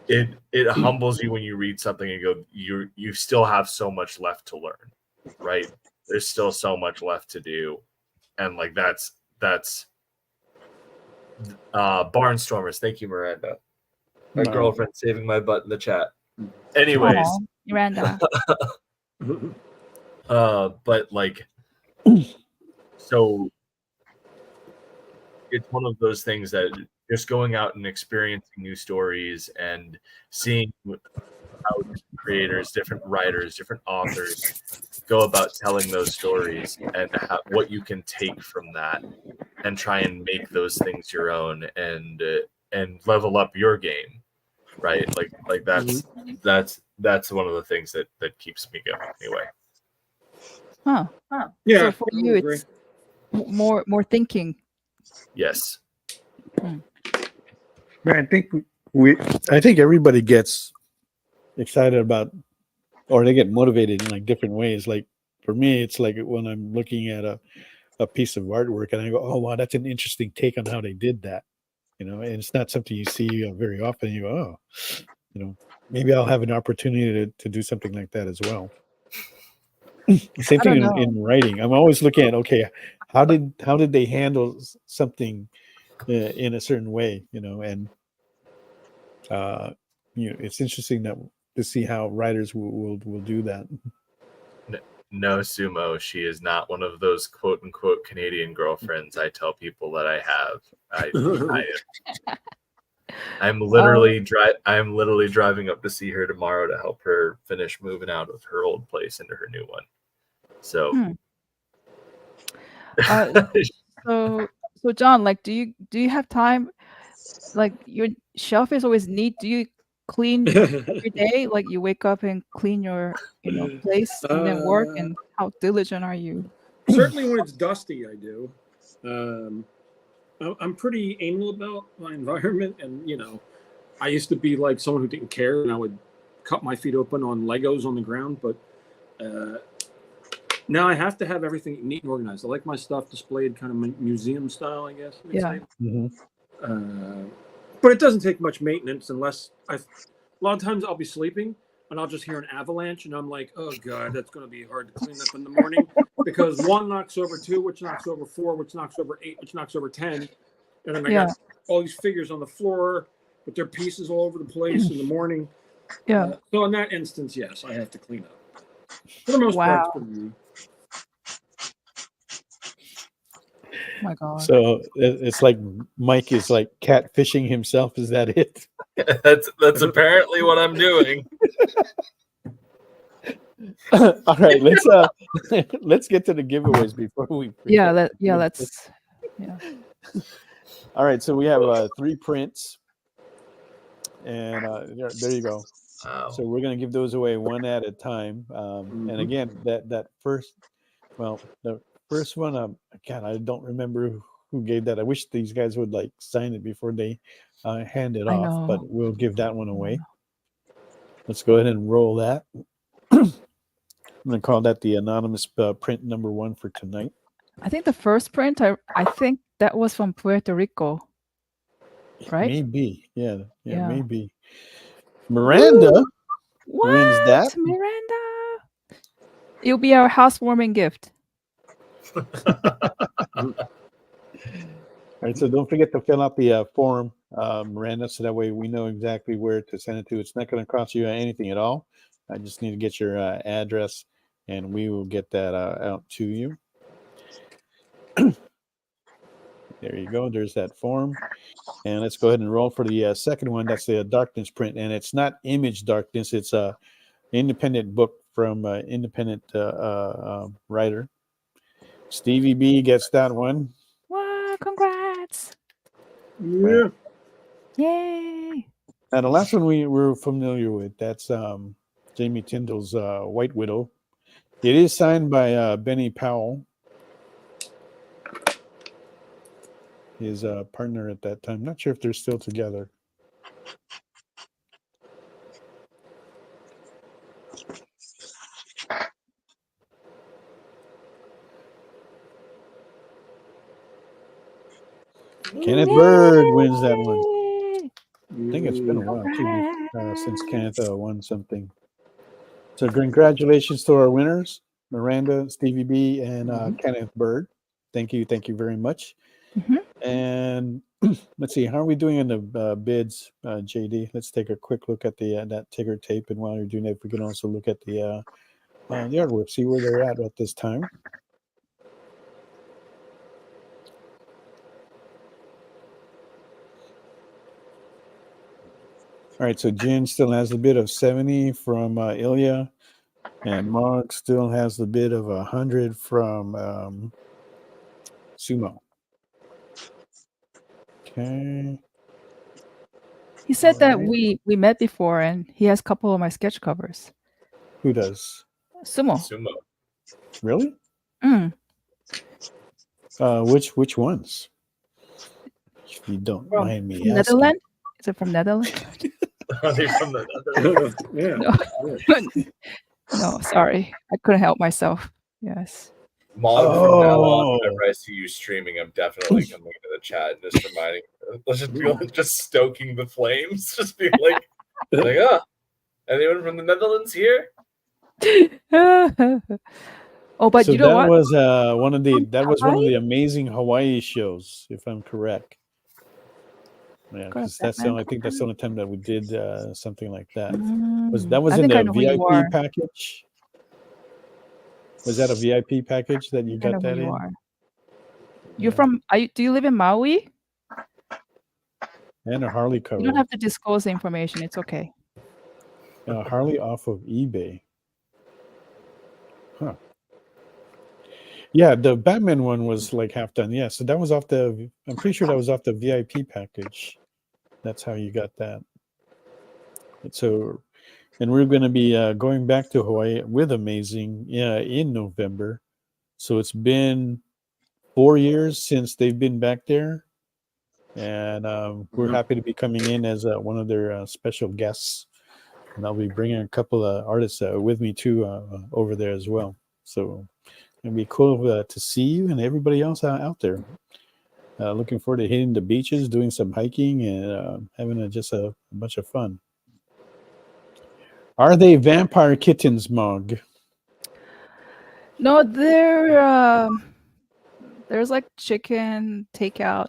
it humbles you when you read something and go, you still have so much left to learn, right? There's still so much left to do, and like that's Barnstormers. Thank you, Miranda. My girlfriend saving my butt in the chat. Anyways, Aww, Miranda. But like, so it's one of those things that just going out and experiencing new stories and seeing how creators, different writers, different authors go about telling those stories, and what you can take from that and try and make those things your own, and level up your game, right? Like that's one of the things that keeps me going anyway. Huh. Yeah. So for you, it's more thinking. Yes. I think I think everybody gets excited about, or they get motivated in like different ways. Like for me, it's like when I'm looking at a piece of artwork and I go, oh wow, that's an interesting take on how they did that, and it's not something you see very often. You go, oh, maybe I'll have an opportunity to do something like that as well. Same I thing don't know. in writing. I'm always looking at, okay, how did they handle something in a certain way, and it's interesting to see how writers will do that. No, Sumo, she is not one of those quote unquote Canadian girlfriends I tell people that I have. I'm literally driving up to see her tomorrow to help her finish moving out of her old place into her new one. So, So John, like, do you have time? Like, your shelf is always neat. Do you clean every day? Like, you wake up and clean your place and then work. And how diligent are you? Certainly, when it's dusty, I do. I'm pretty anal about my environment, and I used to be like someone who didn't care, and I would cut my feet open on Legos on the ground. But now I have to have everything neat and organized. I like my stuff displayed kind of museum style, I guess. Yeah. But it doesn't take much maintenance unless a lot of times I'll be sleeping and I'll just hear an avalanche and I'm like, oh God, that's going to be hard to clean up in the morning because 1 knocks over 2, which knocks over 4, which knocks over 8, which knocks over 10. And then I got all these figures on the floor with their pieces all over the place in the morning. Yeah. So in that instance, yes, I have to clean up. For the most part, it's pretty easy. Oh my God. So it's like Mike is like catfishing himself. Is that it? That's apparently what I'm doing. All right, let's get to the giveaways before we. Let's. All right, so we have 3 prints, and there you go. Wow. So we're going to give those away one at a time. And again, the first one, God, I don't remember who gave that. I wish these guys would like sign it before they hand it off, but we'll give that one away. Let's go ahead and roll that. I'm going to call that the anonymous print number 1 for tonight. I think the first print, I think that was from Puerto Rico, right? Maybe, yeah, maybe. Miranda wins that. Miranda, it'll be our housewarming gift. All right, so don't forget to fill out the form, Miranda, so that way we know exactly where to send it to. It's not going to cost you anything at all. I just need to get your address, and we will get that out to you. There you go. There's that form. And let's go ahead and roll for the second one. That's the darkness print. And it's not image darkness. It's a independent book from independent writer. Stevie B gets that one. Wow, congrats. Yeah. Yay. Now, the last one we're familiar with, that's Jamie Tyndall's White Widow. It is signed by Benny Powell, his partner at that time. Not sure if they're still together. Kenneth Bird wins that one. I think it's been a while too, since Kenneth won something. So congratulations to our winners, Miranda, Stevie B, and Kenneth Bird. Thank you very much. And let's see, how are we doing in the bids, JD? Let's take a quick look at the that ticker tape, and while you're doing that, if we can also look at the artwork, see where they're at this time. All right, so Jin still has a bid of 70 from Ilya, and Mog still has the bid of 100 from Sumo. Okay. He said that we met before, and he has a couple of my sketch covers. Who does? Sumo. Really? Which ones? If you don't mind me asking. Netherlands? Is it from Netherlands? Are they from the Netherlands? No, sorry. I couldn't help myself. Yes. Mog, from now on, whenever I see you streaming, I'm definitely coming into the chat and just reminding, let's just be like, just stoking the flames, just be like, Anyone from the Netherlands here? Oh, but So you know that what? was one of the Hawaii? amazing Hawaii shows, if I'm correct. Yeah, Got a because I Batman think that's the only time that we did something like that. Mm, That was I in think I the know who you are. VIP package? Was that a VIP package that you I know got who that you in? are. You're Yeah. from? Do you live in Maui? And a Harley You cover. don't have to disclose the information. It's okay. Harley off of eBay. Huh. Yeah, the Batman one was like half done. Yeah, so that was off the. I'm pretty sure that was off the VIP package. That's how you got that. So, and we're going to be going back to Hawaii with Amazing in November. So it's been 4 years since they've been back there, and we're happy to be coming in as one of their special guests. And I'll be bringing a couple of artists with me too over there as well. So it'll be cool to see you and everybody else out there. Looking forward to hitting the beaches, doing some hiking, and having just a bunch of fun. Are they vampire kittens, Mog? No, there's like chicken takeout.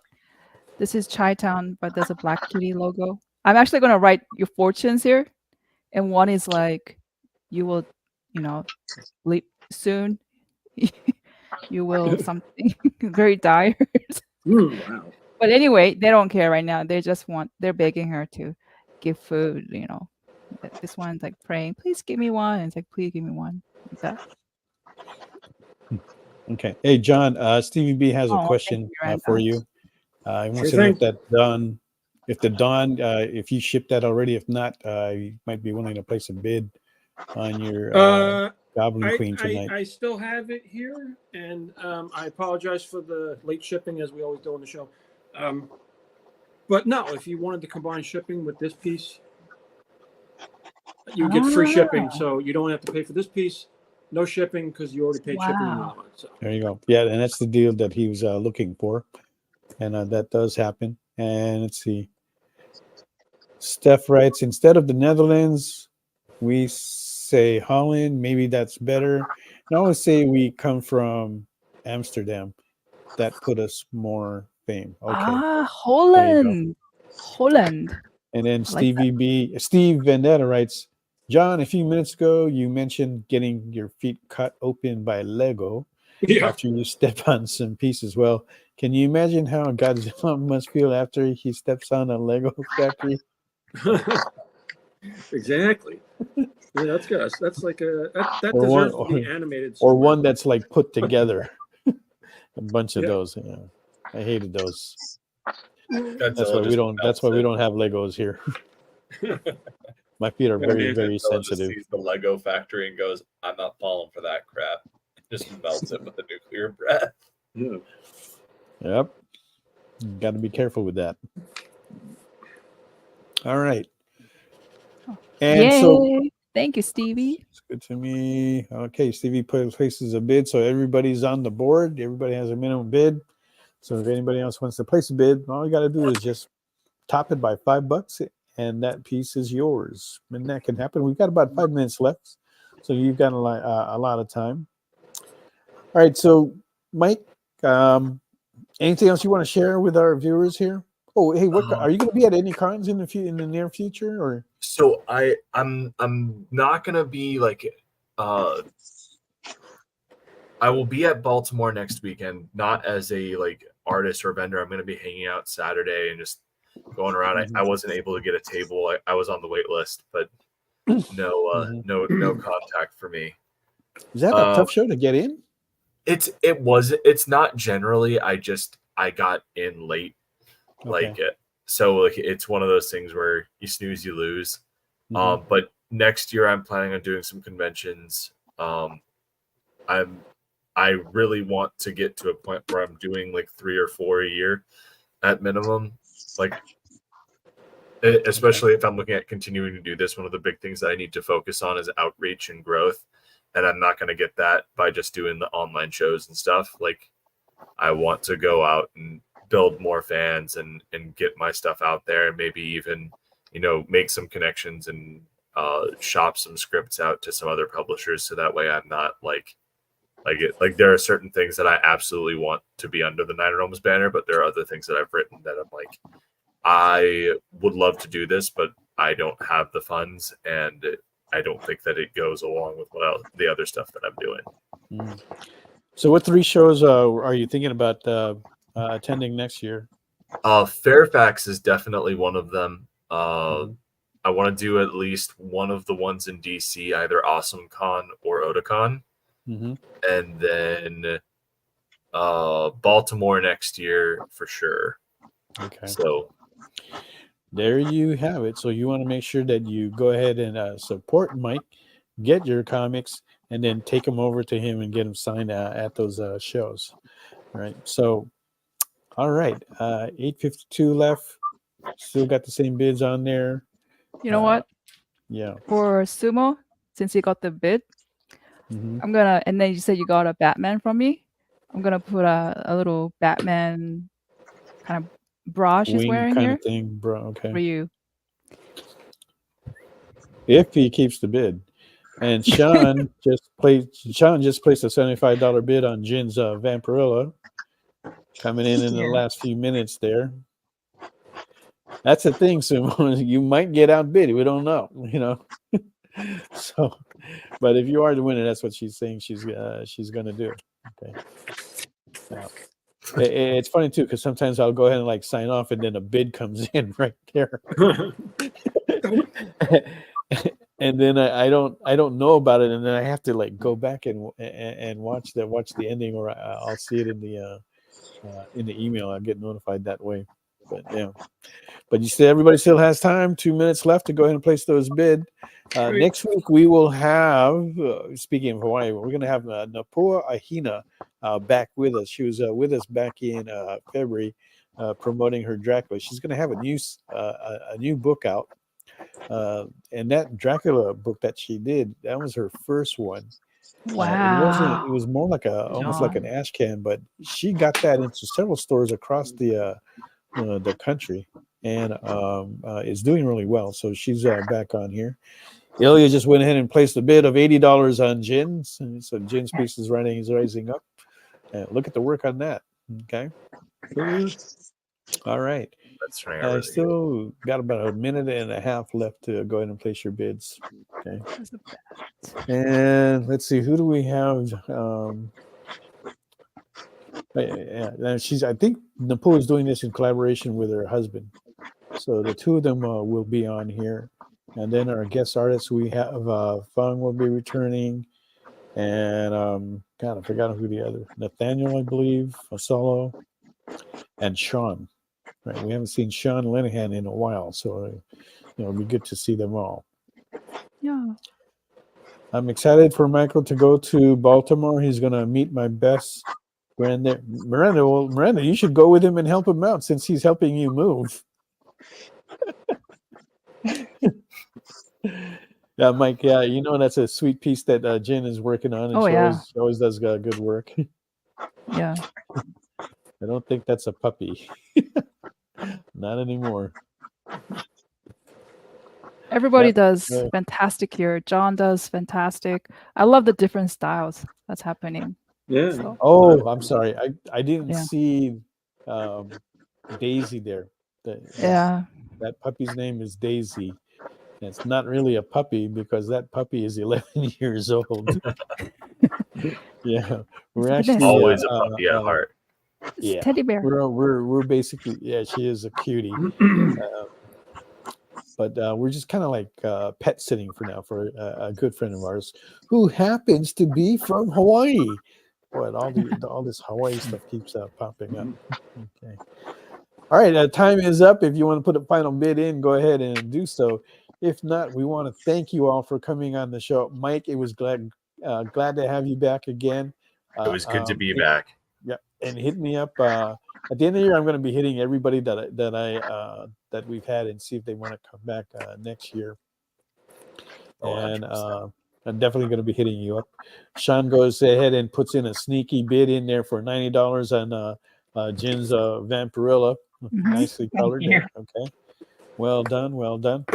This is Chi-Town, but there's a Black Kitty logo. I'm actually gonna write your fortunes here, and one is like, you will, leap soon. You will something very dire. Wow. But anyway, they don't care right now. They're begging her to give food. This one's like praying, please give me one. And it's like, please give me one. Like that. Okay. Hey, John, Stevie B has a Oh, thank question you, Miranda. for you. He wants Sure to know if thing. that's done. If you shipped that already. If not, you might be willing to place a bid on your Goblin Queen tonight. I still have it here, and I apologize for the late shipping, as we always do on the show. But no, if you wanted to combine shipping with this piece, you get free shipping, so you don't have to pay for this piece. No shipping because you already paid shipping on the other one. So. There you go. Yeah, and that's the deal that he was looking for, and that does happen. And let's see. Steph writes, instead of the Netherlands, we say Holland. Maybe that's better. And I always say we come from Amsterdam. That put us more fame. Okay. Holland. Holland. And then Steve Vendetta writes, John, a few minutes ago, you mentioned getting your feet cut open by Lego after you step on some pieces. Well, can you imagine how Godzilla must feel after he steps on a Lego factory? Exactly. Yeah, that's good. That's like that deserves to be animated. Or one that's like put together. A bunch of those. Yeah. I hated those. That's why we don't have Legos here. My feet are very, very sensitive. Just sees the Lego factory and goes, I'm not falling for that crap. Just melts it with the nuclear breath. Yeah. Yep. Got to be careful with that. All right. And Yay. so thank you, Stevie. It's good to me. Okay, Stevie places a bid, so everybody's on the board. Everybody has a minimum bid. So if anybody else wants to place a bid, all you got to do is just top it by $5, and that piece is yours. And that can happen. We've got about 5 minutes left, so you've got a lot of time. All right, so Mike, anything else you want to share with our viewers here? Oh, hey, what are you going to be at any cons in the near future, or? So I'm not gonna be like I will be at Baltimore next weekend, not as a like artist or vendor. I'm gonna be hanging out Saturday and just going around. I wasn't able to get a table. I was on the wait list, but no contact for me. Is that a tough show to get in? It's not generally. I got in late. Okay. So it's one of those things where you snooze, you lose. But next year I'm planning on doing some conventions. I really want to get to a point where I'm doing like 3 or 4 a year at minimum. Like, especially if I'm looking at continuing to do this, one of the big things that I need to focus on is outreach and growth. And I'm not going to get that by just doing the online shows and stuff. Like, I want to go out and build more fans and get my stuff out there, and maybe even, make some connections and shop some scripts out to some other publishers, so that way I'm not like there are certain things that I absolutely want to be under the Nine Realms banner, but there are other things that I've written that I'm like, I would love to do this, but I don't have the funds, and I don't think that it goes along with the other stuff that I'm doing. So what 3 shows are you thinking about attending next year? Fairfax is definitely one of them. I want to do at least one of the ones in DC, either Awesome Con or Otakon. And then Baltimore next year for sure. Okay. So there you have it. So you want to make sure that you go ahead and support Mike, get your comics, and then take them over to him and get them signed at those shows. All right. So, all right. 8:52 left. Still got the same bids on there. You know what? Yeah. For Sumo, since he got the bid, I'm gonna, and then you said you got a Batman from me. I'm gonna put a little Batman kind of bra she's Wing wearing kind here of thing, bro. Okay. for you. If he keeps the bid. And Sean just placed a $75 bid on Jin's Vampirilla, coming in the last few minutes there. That's the thing, Sumo. You might get outbid. We don't know, you know. So, but if you are the winner, that's what she's saying she's going to do. Okay. It's funny too, because sometimes I'll go ahead and like sign off, and then a bid comes in right there. And then I don't know about it, and then I have to like go back and watch the ending, or I'll see it in the email. I'll get notified that way. But yeah, but you still, everybody still has time. 2 minutes left to go ahead and place those bid. Next week we will have, speaking of Hawaii, we're going to have Napua Ahina back with us. She was with us back in February, promoting her Dracula. She's going to have a new book out. And that Dracula book that she did, that was her first one. Wow. It was more like almost like an ash can, but she got that into several stores across the country, and is doing really well. So she's back on here. Ilya just went ahead and placed a bid of $80 on Jin. So Jin's piece is rising up. Look at the work on that. Okay. All right. That's right. I still got about a minute and a half left to go ahead and place your bids. Okay. And let's see, who do we have? I think Nicole is doing this in collaboration with her husband. So the two of them will be on here. And then our guest artists, we have Fung will be returning. And God, I forgot who the other. Nathaniel, I believe, Fasolo, and Sean. Right, we haven't seen Sean Linehan in a while, so it'll be good to see them all. Yeah. I'm excited for Michael to go to Baltimore. He's going to meet my best friend there. Miranda, you should go with him and help him out since he's helping you move. Yeah, Mike. Yeah, you know that's a sweet piece that Jen is working on, and she always does good work. Yeah. I don't think that's a puppy. Not anymore. Everybody does fantastic here. John does fantastic. I love the different styles that's happening. Yeah. So. Oh, I'm sorry. I didn't see Daisy there. That puppy's name is Daisy. It's not really a puppy because that puppy is 11 years old. Yeah, we're actually always a puppy at heart. Yeah, teddy bear. We're basically, she is a cutie. But we're just kind of like pet sitting for now for a good friend of ours who happens to be from Hawaii. But all this Hawaii stuff keeps popping up. Okay. All right, time is up. If you want to put a final bid in, go ahead and do so. If not, we want to thank you all for coming on the show. Mike, it was glad to have you back again. It was good to be back. Yeah, and hit me up at the end of the year. I'm going to be hitting everybody that we've had and see if they want to come back next year. And I'm definitely going to be hitting you up. Sean goes ahead and puts in a sneaky bid in there for $90 on Jin's Vampirilla. Nicely colored. Okay. Well done.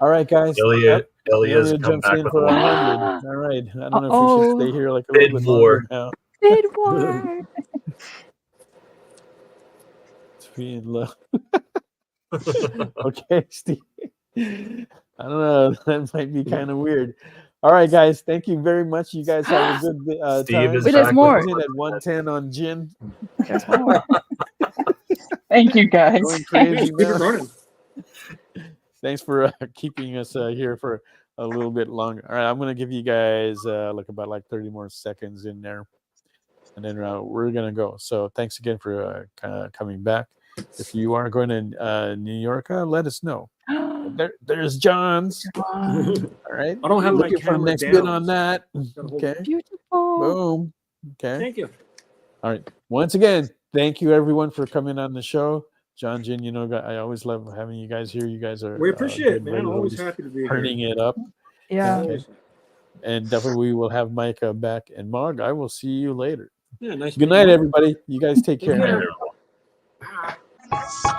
All right, guys. Ilya's Ilya come jumps back in with for one. 100. All right. I don't know if we should stay here like a little bit longer now. Bid war. It's being low. Okay, Steve. I don't know. That might be kind of weird. All right, guys. Thank you very much. You guys have a good Steve time. is Wait, there's back more. with In at 110 on Jin. There's more. Thank you, guys. Going crazy Keep it now. running. Thanks for keeping us here for a little bit longer. All right, I'm going to give you guys about 30 more seconds in there. And then we're going to go. So thanks again for coming back. If you are going to New York, let us know. There's John's. All right. I don't have my Looking for the camera next down. bit on that. Gotta hold Okay. it. Beautiful. Boom. Okay. Thank you. All right. Once again, thank you everyone for coming on the show. John, Jin, I always love having you guys here. You guys are We appreciate it, good man. Always regulars, happy to be turning here. it up. Yeah. Okay. And definitely we will have Micah back. And Mog, I will see you later. Yeah, nice. Good night, everybody. You guys take care. Take care.